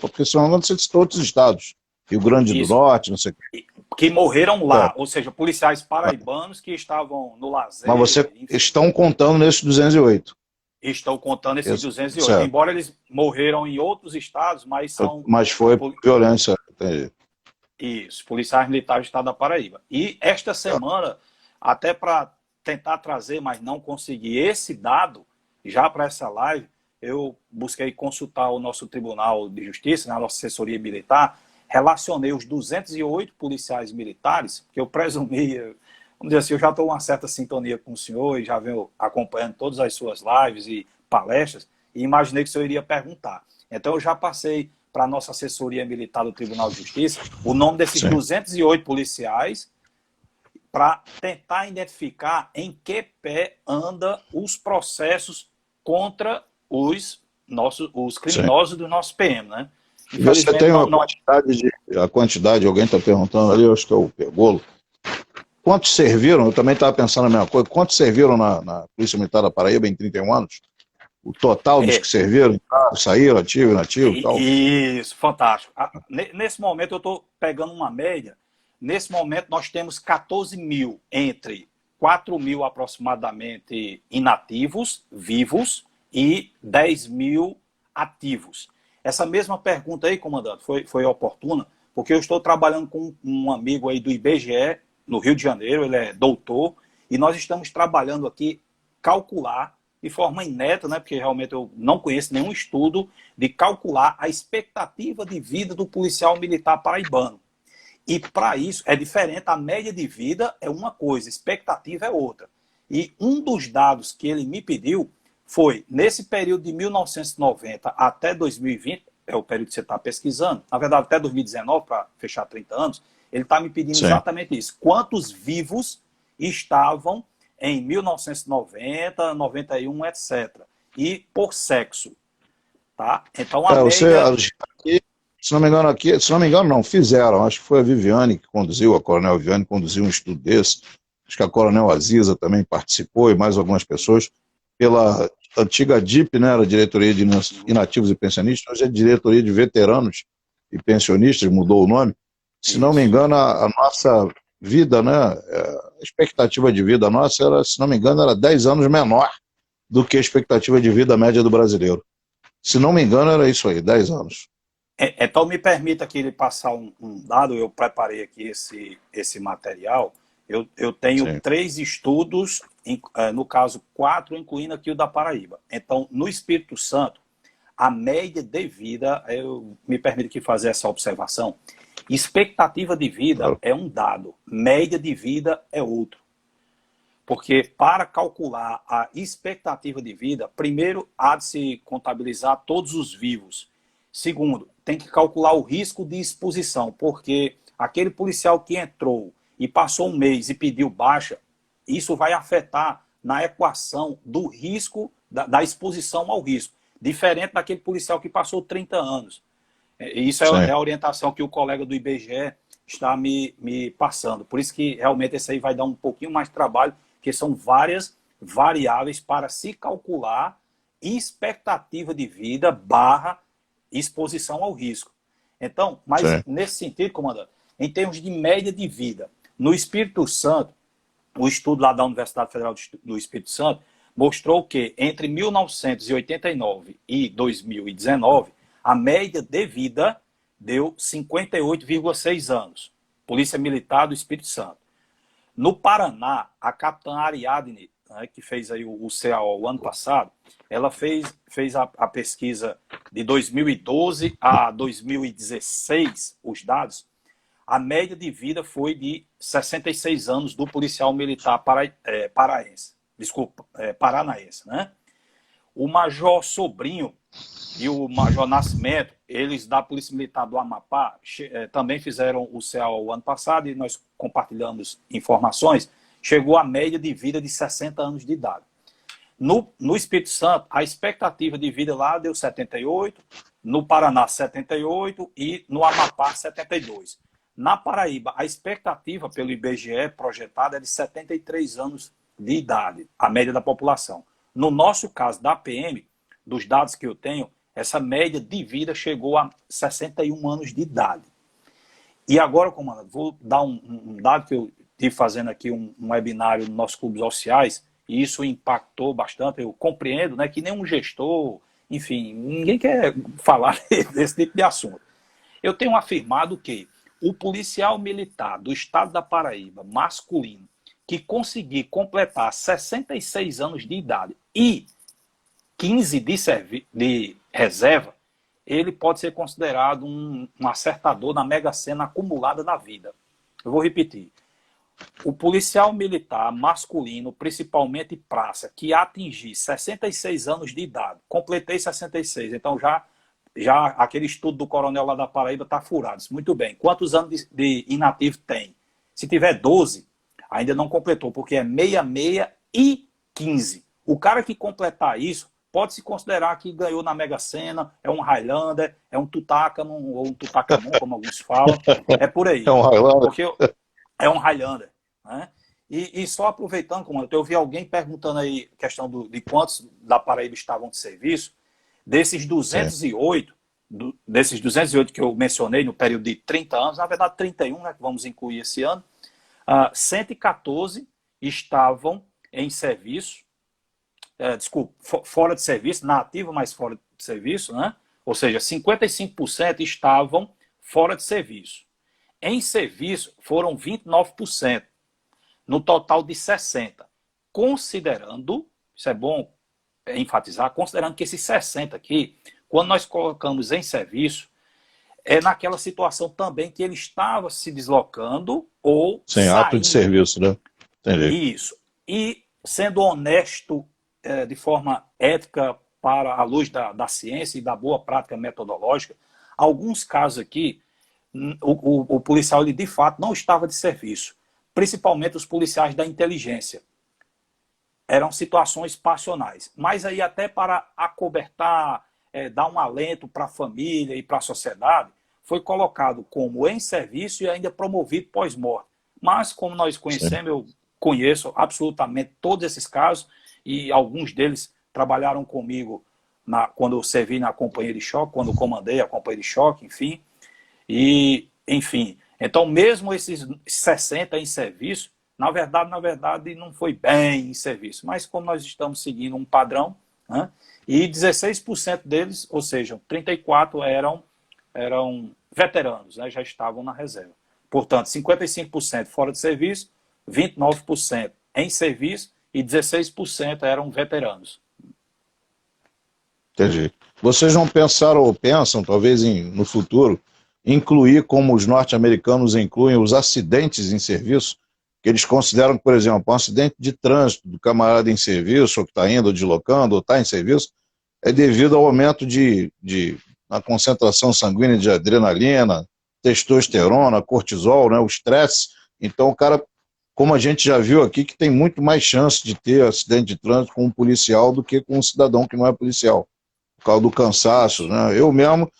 porque são você citou outros estados, Rio Grande do Isso. Norte, não sei o Que morreram que. lá, ou seja, policiais paraibanos que estavam no Mas você lazer, enfim. estão contando nesses 208. Estou contando esses 208. Certo. Embora eles morreram em outros estados, mas são Mas foi violência. Entendi. isso, policiais militares do estado da Paraíba. E esta semana, até para tentar trazer, mas não consegui esse dado, já para essa live, eu busquei consultar o nosso Tribunal de Justiça, a nossa assessoria militar, relacionei os 208 policiais militares, que eu presumi, vamos dizer assim, eu já estou em uma certa sintonia com o senhor e já venho acompanhando todas as suas lives e palestras, e imaginei que o senhor iria perguntar. Então eu já passei para a nossa assessoria militar do Tribunal de Justiça o nome desses 208 policiais para tentar identificar em que pé anda os processos contra os criminosos do nosso PM, né? Você tem a quantidade, alguém está perguntando ali, eu acho que é o Pegolo. Quantos serviram? Eu também estava pensando a mesma coisa. Quantos serviram na Polícia Militar da Paraíba em 31 anos? O total dos que serviram, saíram, ativo, inativo e tal? Isso, fantástico. Nesse momento eu estou pegando uma média. Nesse momento nós temos 14 mil, entre 4 mil aproximadamente inativos, vivos, e 10 mil ativos. Essa mesma pergunta aí, comandante, foi oportuna, porque eu estou trabalhando com um amigo aí do IBGE, no Rio de Janeiro, ele é doutor, e nós estamos trabalhando aqui, calcular, de forma inédita, né, porque realmente eu não conheço nenhum estudo, de calcular a expectativa de vida do policial militar paraibano. E para isso é diferente, a média de vida é uma coisa, expectativa é outra. E um dos dados que ele me pediu foi, nesse período de 1990 até 2020, é o período que você está pesquisando, na verdade até 2019, para fechar 30 anos, ele está me pedindo exatamente isso. Quantos vivos estavam em 1990, 91, etc. E por sexo. Tá? Então a média... Se não me engano não, fizeram, acho que foi a Viviane que conduziu, a Coronel Viviane conduziu um estudo desse, acho que a Coronel Aziza também participou e mais algumas pessoas, pela antiga DIP, né, era Diretoria de Inativos e Pensionistas, hoje é Diretoria de Veteranos e Pensionistas, mudou o nome. Se não me engano, a nossa vida, né, a expectativa de vida nossa era, se não me engano, era 10 anos menor do que a expectativa de vida média do brasileiro. Se não me engano, era isso aí, 10 anos. Então me permita aqui ele passar um dado, eu preparei aqui esse material, eu tenho 3 estudos, no caso 4, incluindo aqui o da Paraíba. Então, no Espírito Santo, a média de vida, me permite aqui fazer essa observação, expectativa de vida é um dado, média de vida é outro. Porque para calcular a expectativa de vida, primeiro há de se contabilizar todos os vivos. Segundo, tem que calcular o risco de exposição, porque aquele policial que entrou e passou um mês e pediu baixa, isso vai afetar na equação do risco, da exposição ao risco, diferente daquele policial que passou 30 anos. Isso é a orientação que o colega do IBGE está me passando. Por isso que realmente esse aí vai dar um pouquinho mais de trabalho, porque são várias variáveis para se calcular expectativa de vida / exposição ao risco. Então, mas nesse sentido, comandante, em termos de média de vida, no Espírito Santo, o estudo lá da Universidade Federal do Espírito Santo mostrou que entre 1989 e 2019, a média de vida deu 58,6 anos. Polícia Militar do Espírito Santo. No Paraná, a capitã Ariadne, né, que fez aí o CAO o ano passado, ela fez a pesquisa de 2012 a 2016, os dados, a média de vida foi de 66 anos do policial militar paranaense. Né? O Major Sobrinho e o Major Nascimento, eles da Polícia Militar do Amapá, também fizeram o CAO o ano passado e nós compartilhamos informações, chegou a média de vida de 60 anos de idade. No Espírito Santo, a expectativa de vida lá deu 78, no Paraná 78 e no Amapá 72. Na Paraíba, a expectativa pelo IBGE projetada é de 73 anos de idade, a média da população. No nosso caso da PM, dos dados que eu tenho, essa média de vida chegou a 61 anos de idade. E agora, comandante, vou dar um dado que eu estive fazendo aqui um webinário nos nossos clubes sociais, e isso impactou bastante. Eu compreendo, né, que nenhum gestor, enfim, ninguém quer falar desse tipo de assunto. Eu tenho afirmado que o policial militar do estado da Paraíba, masculino, que conseguir completar 66 anos de idade e 15 de reserva, ele pode ser considerado um acertador na Mega Sena acumulada na vida. Eu vou repetir. O policial militar masculino, principalmente praça, que atingir 66 anos de idade, completei 66, então já aquele estudo do coronel lá da Paraíba está furado. Muito bem. Quantos anos de inativo tem? Se tiver 12, ainda não completou, porque é 66 e 15. O cara que completar isso, pode se considerar que ganhou na Mega Sena, é um Highlander, é um Tutankhamun, ou um Tutankhamun, como alguns falam. É por aí. É um Highlander. Porque é um Highlander. Né? E só aproveitando, comandante, eu vi alguém perguntando aí, questão de quantos da Paraíba estavam de serviço. Desses 208, desses 208 que eu mencionei no período de 30 anos, na verdade 31, né, que vamos incluir esse ano, 114 estavam em serviço, fora de serviço, na ativa, mas fora de serviço, né? Ou seja, 55% estavam fora de serviço. Em serviço foram 29%, no total de 60%. Considerando, isso é bom enfatizar, considerando que esses 60 aqui, quando nós colocamos em serviço, é naquela situação também que ele estava se deslocando ou sem saindo. ato de serviço, né? Entendi. Isso. E sendo honesto de forma ética para a luz da ciência e da boa prática metodológica, alguns casos aqui, o policial ele, de fato não estava de serviço, principalmente os policiais da inteligência. Eram situações passionais. Mas aí até para acobertar, dar um alento para a família e para a sociedade, foi colocado como em serviço e ainda promovido pós-morte. Mas como nós conhecemos, eu conheço absolutamente todos esses casos e alguns deles trabalharam comigo quando eu servi na companhia de choque, quando comandei a companhia de choque, enfim. E, enfim, então mesmo esses 60 em serviço, na verdade, não foi bem em serviço, mas como nós estamos seguindo um padrão, né, e 16% deles, ou seja, 34 eram veteranos, né, já estavam na reserva. Portanto, 55% fora de serviço, 29% em serviço e 16% eram veteranos. Entendi. Vocês não pensaram ou pensam, talvez no futuro, incluir como os norte-americanos incluem os acidentes em serviço, que eles consideram que, por exemplo, um acidente de trânsito do camarada em serviço, ou que está indo, ou deslocando, ou está em serviço, é devido ao aumento na concentração sanguínea de adrenalina, testosterona, cortisol, né, o estresse. Então o cara, como a gente já viu aqui, que tem muito mais chance de ter acidente de trânsito com um policial do que com um cidadão que não é policial, por causa do cansaço, né? Eu mesmo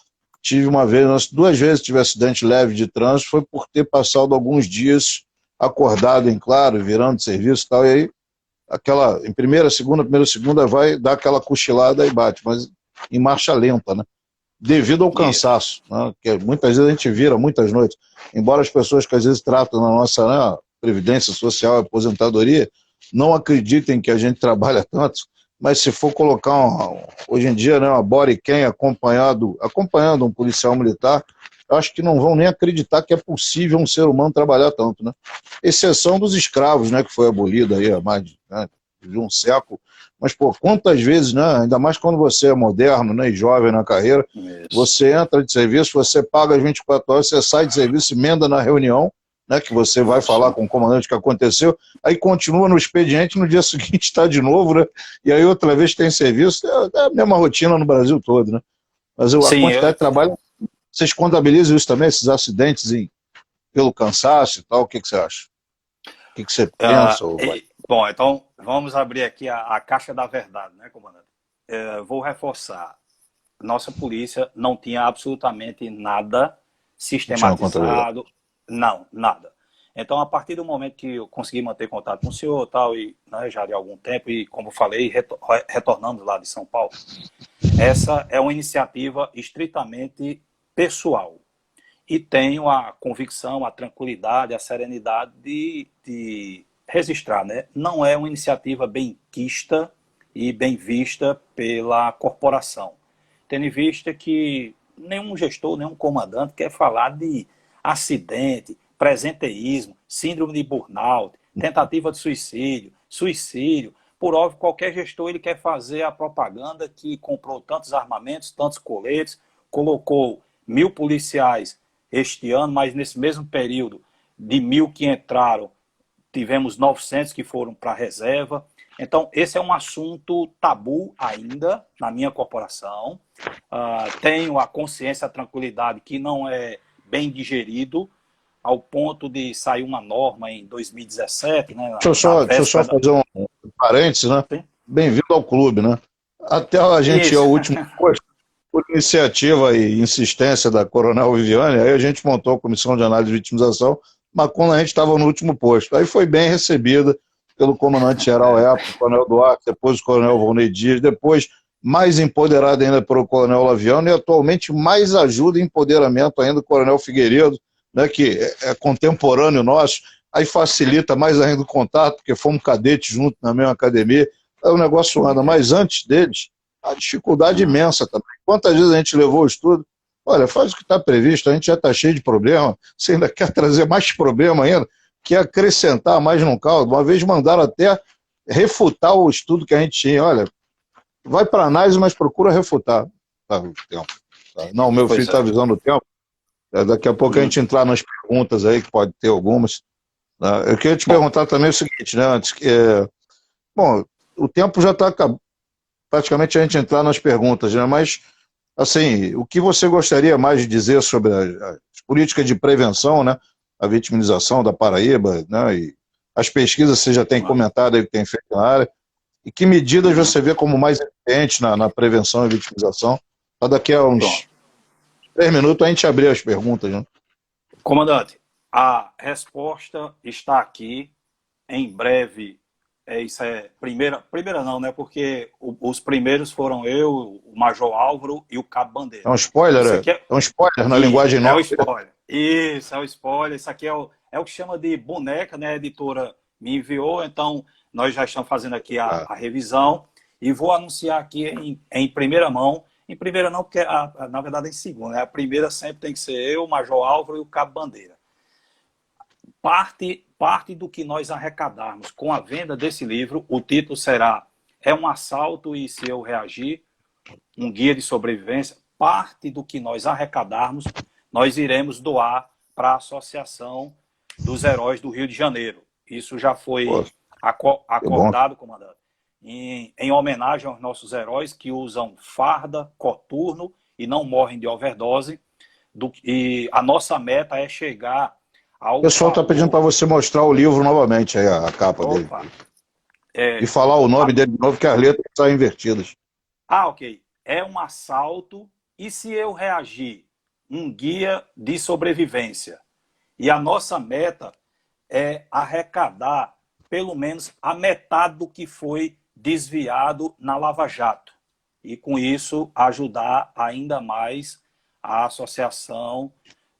tive uma vez, 2 vezes tive acidente leve de trânsito, foi por ter passado alguns dias acordado em claro, virando de serviço e tal, e aí em primeira, segunda, vai dar aquela cochilada e bate, mas em marcha lenta, né? Devido ao cansaço, né? Que muitas vezes a gente vira muitas noites, embora as pessoas que às vezes tratam na nossa, né, previdência social e aposentadoria não acreditem que a gente trabalha tanto, mas se for colocar hoje em dia, né, uma body cam acompanhando um policial militar, eu acho que não vão nem acreditar que é possível um ser humano trabalhar tanto, né? Exceção dos escravos, né, que foi abolido aí há mais de um século. Mas, pô, quantas vezes, né, ainda mais quando você é moderno, né, e jovem na carreira, você entra de serviço, você paga as 24 horas, você sai de serviço, emenda na reunião, né, que você vai falar com o comandante o que aconteceu, aí continua no expediente, no dia seguinte está de novo, né, e aí outra vez tem serviço, é a mesma rotina no Brasil todo, né? Mas a quantidade de trabalho, vocês contabilizam isso também, esses acidentes pelo cansaço e tal, o que você acha? O que você pensa? Bom, então vamos abrir aqui a caixa da verdade, né, comandante? Vou reforçar. Nossa polícia não tinha absolutamente nada sistematizado. Não, nada. Então, a partir do momento que eu consegui manter contato com o senhor tal, e né, já de algum tempo, e como falei, retornando lá de São Paulo, essa é uma iniciativa estritamente pessoal. E tenho a convicção, a tranquilidade, a serenidade de registrar, né? Não é uma iniciativa benquista e bem vista pela corporação. Tendo em vista que nenhum gestor, nenhum comandante quer falar de acidente, presenteísmo, síndrome de burnout, tentativa de suicídio, suicídio. Por óbvio, qualquer gestor ele quer fazer a propaganda que comprou tantos armamentos, tantos coletes, colocou 1.000 policiais este ano, mas nesse mesmo período, de 1.000 que entraram, tivemos 900 que foram para a reserva. Então, esse é um assunto tabu ainda na minha corporação. Tenho a consciência, a tranquilidade que não é bem digerido, ao ponto de sair uma norma em 2017. Né, deixa eu só fazer um parênteses, né? Bem-vindo ao clube, né? Até a gente ir ao último posto, por iniciativa e insistência da Coronel Viviane, aí a gente montou a Comissão de Análise de Vitimização, mas quando a gente estava no último posto. Aí foi bem recebida pelo comandante-geral época, o Coronel Duarte, depois o Coronel Volney Dias, depois mais empoderado ainda pelo Coronel Laviano, e atualmente mais ajuda e empoderamento ainda do Coronel Figueiredo, né, que é contemporâneo nosso, aí facilita mais ainda o contato, porque fomos cadetes juntos na mesma academia, aí o negócio anda. Mas antes deles, a dificuldade imensa também. Quantas vezes a gente levou o estudo? Olha, faz o que está previsto, a gente já está cheio de problema, você ainda quer trazer mais problema ainda, quer acrescentar mais no caldo. Uma vez mandaram até refutar o estudo que a gente tinha. Olha, vai para análise, mas procura refutar. Tá, o tempo. Tá. Não, meu filho está avisando o tempo. Daqui a pouco a gente entrar nas perguntas aí, que pode ter algumas. Eu queria te perguntar também o seguinte, né, antes que... Bom, o tempo já está praticamente a gente entrar nas perguntas, né, mas, assim, o que você gostaria mais de dizer sobre as políticas de prevenção, né, a vitimização da Paraíba, né, e as pesquisas você já tem comentado aí que tem feito na área, e que medidas você vê como mais eficientes na prevenção e vitimização? Para daqui a uns 3 minutos a gente abrir as perguntas, né? Comandante, a resposta está aqui. Em breve, isso é primeira não, né? Porque os primeiros foram eu, o Major Álvaro e o Cabo Bandeira. É um spoiler, é um spoiler na linguagem nova. É um spoiler. Isso, é um spoiler. Isso aqui é o que chama de boneca, né? A editora me enviou, então nós já estamos fazendo aqui a revisão e vou anunciar aqui em primeira mão. Em primeira não, porque na verdade é em segunda, né? A primeira sempre tem que ser eu, o Major Álvaro e o Cabo Bandeira. Parte do que nós arrecadarmos com a venda desse livro, o título será É um assalto e se eu reagir, um guia de sobrevivência. Parte do que nós arrecadarmos, nós iremos doar para a Associação dos Heróis do Rio de Janeiro. Isso já foi acordado, comandante, em homenagem aos nossos heróis que usam farda, coturno e não morrem de overdose. E a nossa meta é chegar ao... O pessoal está pedindo para você mostrar o livro novamente, aí, a capa dele. E falar o nome dele de novo, que as letras estão invertidas. Ok. É um assalto e se eu reagir, um guia de sobrevivência. E a nossa meta é arrecadar pelo menos a metade do que foi desviado na Lava Jato. E com isso ajudar ainda mais a Associação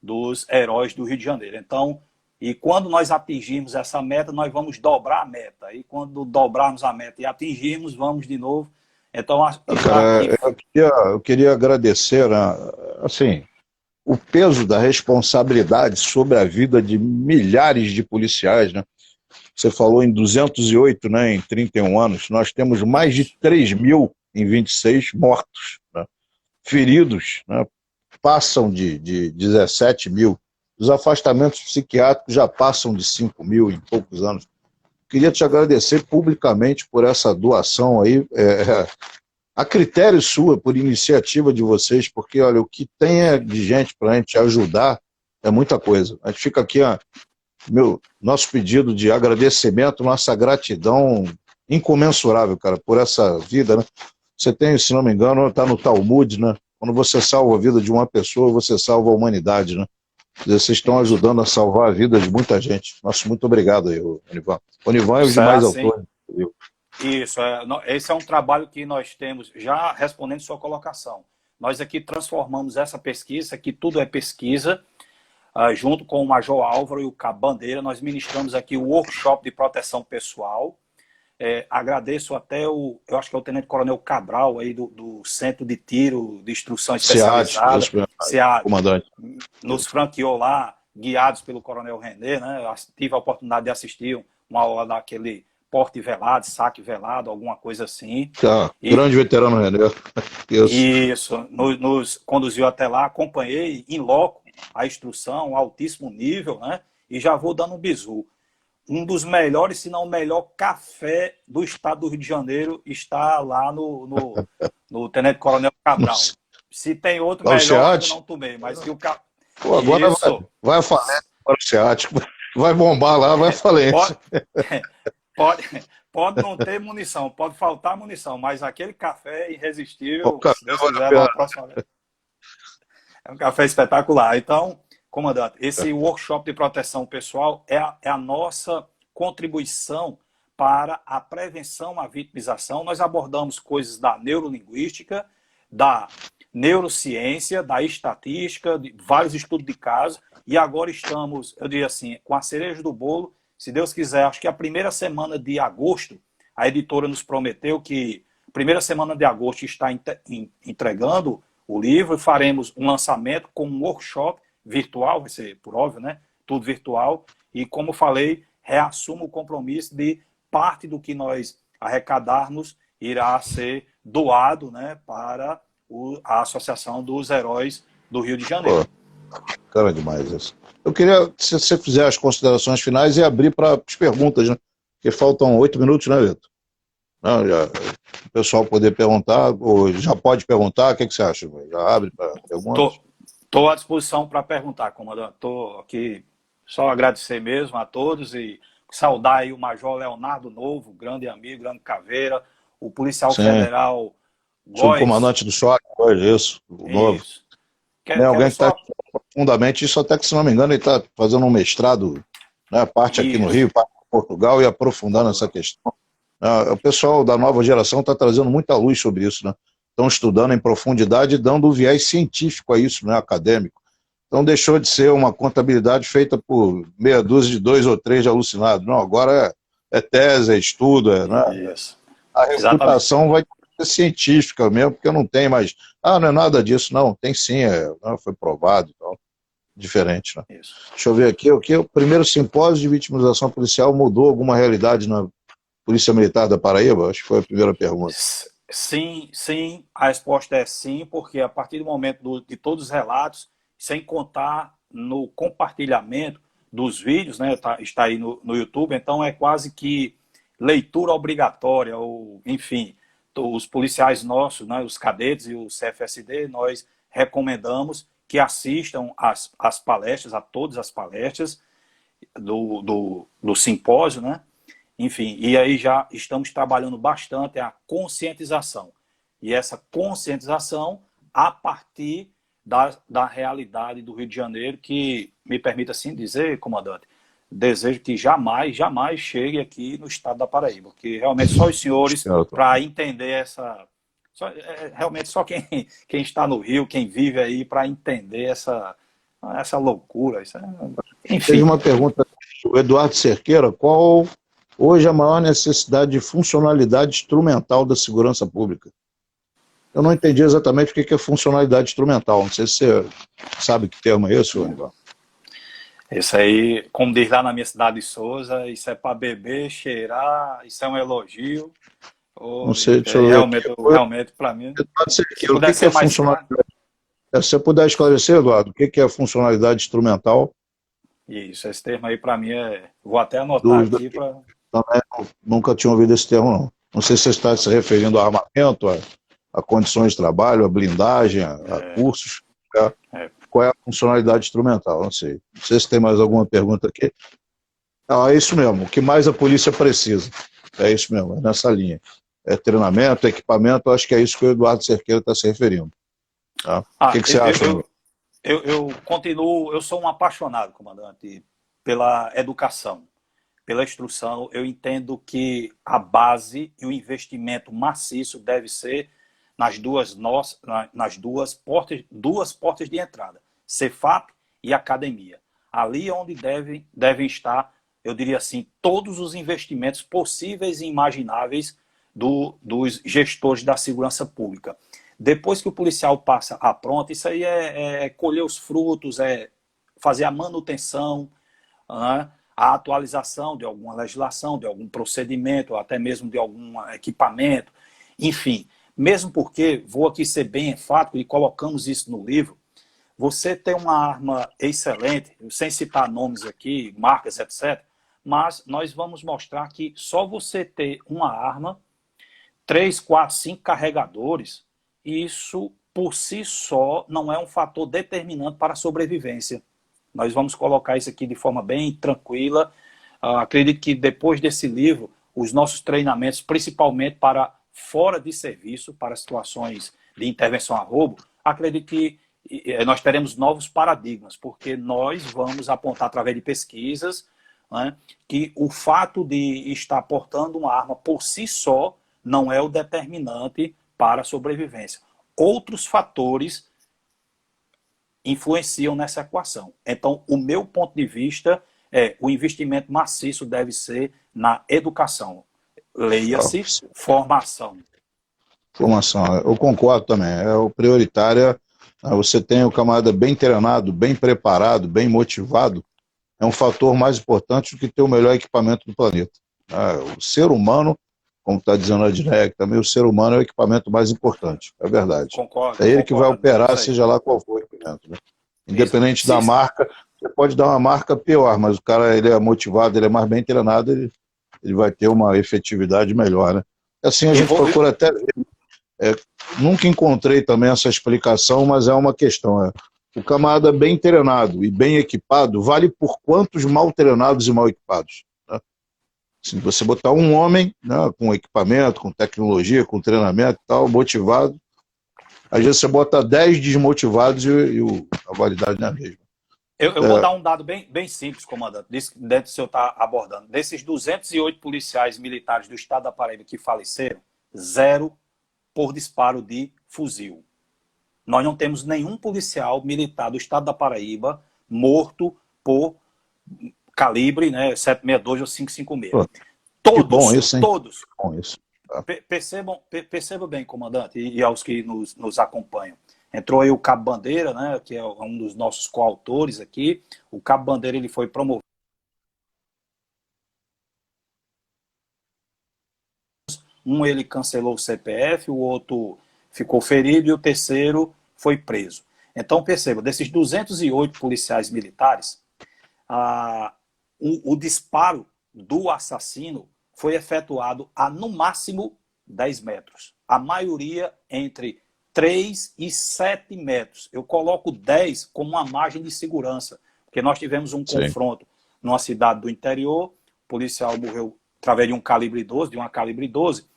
dos Heróis do Rio de Janeiro. Então, e quando nós atingirmos essa meta, nós vamos dobrar a meta. E quando dobrarmos a meta e atingirmos, vamos de novo. Então, eu queria agradecer, assim, o peso da responsabilidade sobre a vida de milhares de policiais, né? Você falou em 208, né, em 31 anos, nós temos mais de 3.000 em 26 mortos, né? Feridos, né, passam de 17 mil, os afastamentos psiquiátricos já passam de 5 mil em poucos anos. Queria te agradecer publicamente por essa doação aí, a critério sua, por iniciativa de vocês, porque, olha, o que tem de gente para a gente ajudar é muita coisa. A gente fica aqui, nosso pedido de agradecimento, nossa gratidão incomensurável, cara, por essa vida, né? Você tem, se não me engano, está no Talmud, né? Quando você salva a vida de uma pessoa, você salva a humanidade, né? Vocês estão ajudando a salvar a vida de muita gente. Nossa, muito obrigado aí, Onivan. Onivan e os Isso é demais assim. autores. Viu? Isso, esse é um trabalho que nós temos, já respondendo sua colocação. Nós aqui transformamos essa pesquisa, que tudo é pesquisa, junto com o Major Álvaro e o Cabo Bandeira, nós ministramos aqui o workshop de proteção pessoal. Agradeço até eu acho que é o Tenente Coronel Cabral, aí do Centro de Tiro de Instrução Especializada, SEAD, comandante. Nos franqueou lá, guiados pelo Coronel René, né? Eu tive a oportunidade de assistir uma aula daquele porte velado, saque velado, alguma coisa assim. Grande veterano René. Isso, nos conduziu até lá, acompanhei em loco a instrução, altíssimo nível, né? E já vou dando um bizu. Um dos melhores, se não o melhor café do estado do Rio de Janeiro está lá no Tenente Coronel Cabral. Se tem outro melhor, eu não tomei, mas que o café... Agora vai falência para o SEAT, vai bombar lá, vai falência. Pode não ter munição, pode faltar munição, mas aquele café é irresistível, se Deus quiser, na próxima vez. É um café espetacular. Então, comandante, esse workshop de proteção pessoal é a nossa contribuição para a prevenção à vitimização. Nós abordamos coisas da neurolinguística, da neurociência, da estatística, de vários estudos de caso, e agora estamos, eu diria assim, com a cereja do bolo. Se Deus quiser, acho que a primeira semana de agosto, a editora nos prometeu que a primeira semana de agosto está entregando o livro, e faremos um lançamento com um workshop virtual, vai ser por óbvio, né? Tudo virtual, e como falei, reassumo o compromisso de parte do que nós arrecadarmos irá ser doado, né, para a Associação dos Heróis do Rio de Janeiro. Cara, demais isso. Eu queria, se você fizer as considerações finais, e abrir para as perguntas, né? Porque faltam 8 minutos, né, Vitor? Não, o pessoal poder perguntar, ou já pode perguntar, o que você acha? Já abre para perguntas? Estou à disposição para perguntar, comandante. Estou aqui só agradecer mesmo a todos e saudar aí o Major Leonardo Novo, grande amigo, grande caveira, o policial federal Góes. Subcomandante do SOC, isso, o novo. Alguém que está profundamente, isso até que, se não me engano, ele está fazendo um mestrado, né, parte aqui no Rio, parte em Portugal, e aprofundando essa questão. O pessoal da nova geração está trazendo muita luz sobre isso, né? Estão estudando em profundidade e dando um viés científico a isso, né, acadêmico. Então deixou de ser uma contabilidade feita por meia dúzia de 2 ou 3 de alucinados. Não, agora é tese, é estudo, né? A reputação vai ser científica mesmo, porque não tem mais... não é nada disso, não. Tem sim, foi provado e tal. Diferente, né? Isso. Deixa eu ver aqui, o primeiro simpósio de vitimização policial mudou alguma realidade na Polícia Militar da Paraíba? Acho que foi a primeira pergunta. Sim, a resposta é sim, porque a partir do momento de todos os relatos, sem contar no compartilhamento dos vídeos, né, está aí no YouTube, então é quase que leitura obrigatória, ou enfim, os policiais nossos, né, os cadetes e o CFSD, nós recomendamos que assistam às palestras, a todas as palestras do simpósio, né? Enfim, e aí já estamos trabalhando bastante a conscientização. E essa conscientização a partir da realidade do Rio de Janeiro, que, me permita assim dizer, comandante, desejo que jamais chegue aqui no estado da Paraíba, porque realmente só os senhores, para entender essa... realmente só quem está no Rio, quem vive aí, para entender essa loucura. Enfim. Teve uma pergunta do Eduardo Cerqueira, qual... hoje a maior necessidade de funcionalidade instrumental da segurança pública? Eu não entendi exatamente o que é funcionalidade instrumental. Não sei se você sabe que termo é esse, Onivan. Isso aí, como diz lá na minha cidade de Souza, isso é para beber, cheirar, isso é um elogio. Não sei, deixa eu ver. Realmente para mim... O que é funcionalidade? Se você puder esclarecer, Eduardo, o que é funcionalidade instrumental? Isso, esse termo aí para mim vou até anotar aqui para... Também nunca tinha ouvido esse termo, não. Não sei se você está se referindo a armamento, a condições de trabalho, a blindagem, a cursos. Qual é a funcionalidade instrumental? Não sei. Não sei se tem mais alguma pergunta aqui. É isso mesmo. O que mais a polícia precisa? É isso mesmo, é nessa linha. É treinamento, equipamento, acho que é isso que o Eduardo Cerqueira está se referindo. Tá? O que você acha? Eu continuo, eu sou um apaixonado, comandante, pela educação, pela instrução. Eu entendo que a base e o investimento maciço deve ser duas portas de entrada, Cefap e academia. Ali é onde devem estar, eu diria assim, todos os investimentos possíveis e imagináveis dos gestores da segurança pública. Depois que o policial passa a pronta, isso aí é colher os frutos, é fazer a manutenção, né, a atualização de alguma legislação, de algum procedimento, até mesmo de algum equipamento, enfim. Mesmo porque, vou aqui ser bem enfático e colocamos isso no livro, você tem uma arma excelente, sem citar nomes aqui, marcas, etc., mas nós vamos mostrar que só você ter uma arma, 3, 4, 5 carregadores, isso por si só não é um fator determinante para a sobrevivência. Nós vamos colocar isso aqui de forma bem tranquila. Acredito que depois desse livro, os nossos treinamentos, principalmente para fora de serviço, para situações de intervenção a roubo, acredito que nós teremos novos paradigmas, porque nós vamos apontar através de pesquisas, né, que o fato de estar portando uma arma por si só não é o determinante para a sobrevivência. Outros fatores influenciam nessa equação. Então, o meu ponto de vista é o investimento maciço deve ser na educação. Leia-se formação. Formação, eu concordo também. É o prioritário. Você tem o camarada bem treinado, bem preparado, bem motivado, é um fator mais importante do que ter o melhor equipamento do planeta. O ser humano, como está dizendo a Direc, também o ser humano é o equipamento mais importante, é verdade. Concordo, É ele que vai operar, é seja lá qual for o equipamento. Né? Independente da marca, você pode dar uma marca pior, mas o cara ele é motivado, ele é mais bem treinado, ele vai ter uma efetividade melhor. Né? Assim a gente procura até ver. Nunca encontrei também essa explicação, mas é uma questão. O camarada bem treinado e bem equipado vale por quantos mal treinados e mal equipados? Né? Se você botar um homem, né, com equipamento, com tecnologia, com treinamento e tal, motivado, às vezes você bota 10 desmotivados e a validade não é a mesma. Eu vou dar um dado bem simples, comandante, dentro do senhor está abordando. Desses 208 policiais militares do estado da Paraíba que faleceram, 0 por disparo de fuzil. Nós não temos nenhum policial militar do estado da Paraíba morto por calibre, né, 762 ou 556. Pô, todos, bom isso, hein? todos. Bom isso. Percebam bem, comandante, e aos que nos acompanham. Entrou aí o Cabo Bandeira, né, que é um dos nossos coautores aqui. O Cabo Bandeira ele foi promovido. Um ele cancelou o CPF, o outro ficou ferido e o terceiro foi preso. Então, perceba, desses 208 policiais militares, o disparo do assassino foi efetuado a, no máximo, 10 metros. A maioria entre 3 e 7 metros. Eu coloco 10 como uma margem de segurança, porque nós tivemos um confronto numa cidade do interior, o policial morreu através de um calibre 12, de uma calibre 12,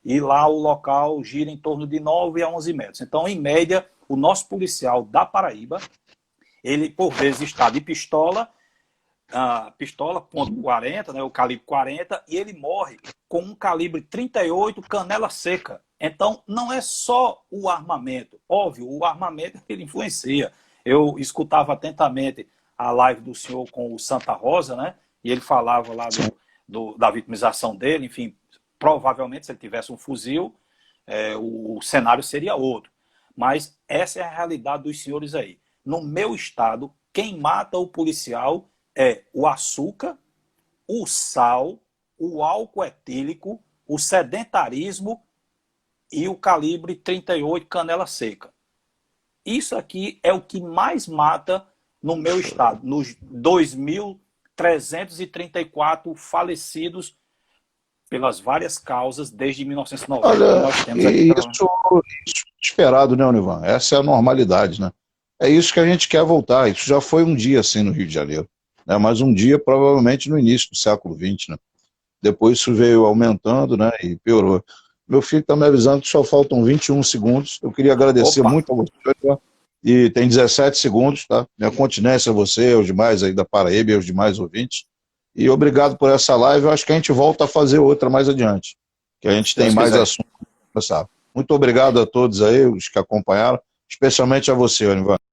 e lá o local gira em torno de 9 a 11 metros. Então, em média, o nosso policial da Paraíba, ele por vezes está de pistola, .40, né, o calibre 40, e ele morre com um calibre 38, canela seca. Então, não é só o armamento. Óbvio, o armamento ele influencia. Eu escutava atentamente a live do senhor com o Santa Rosa, né, e ele falava lá da vitimização dele. Enfim, provavelmente, se ele tivesse um fuzil, o cenário seria outro. Mas essa é a realidade dos senhores aí. No meu estado, quem mata o policial é o açúcar, o sal, o álcool etílico, o sedentarismo e o calibre 38 canela seca. Isso aqui é o que mais mata no meu estado, nos 2.334 falecidos pelas várias causas desde 1990. Olha, nós temos aqui isso esperado, né, Univan? Essa é a normalidade, né? É isso que a gente quer voltar. Isso já foi um dia assim no Rio de Janeiro. Né? Mas um dia, provavelmente, no início do século XX, né? Depois isso veio aumentando, né? E piorou. Meu filho está me avisando que só faltam 21 segundos. Eu queria agradecer muito a você. e tem 17 segundos, tá? Minha continência a você, aos demais aí da Paraíba e aos demais ouvintes. E obrigado por essa live. Eu acho que a gente volta a fazer outra mais adiante, que a gente Se tem Deus mais quiser. assuntos para conversar. Muito obrigado a todos aí, os que acompanharam, especialmente a você, Onivan.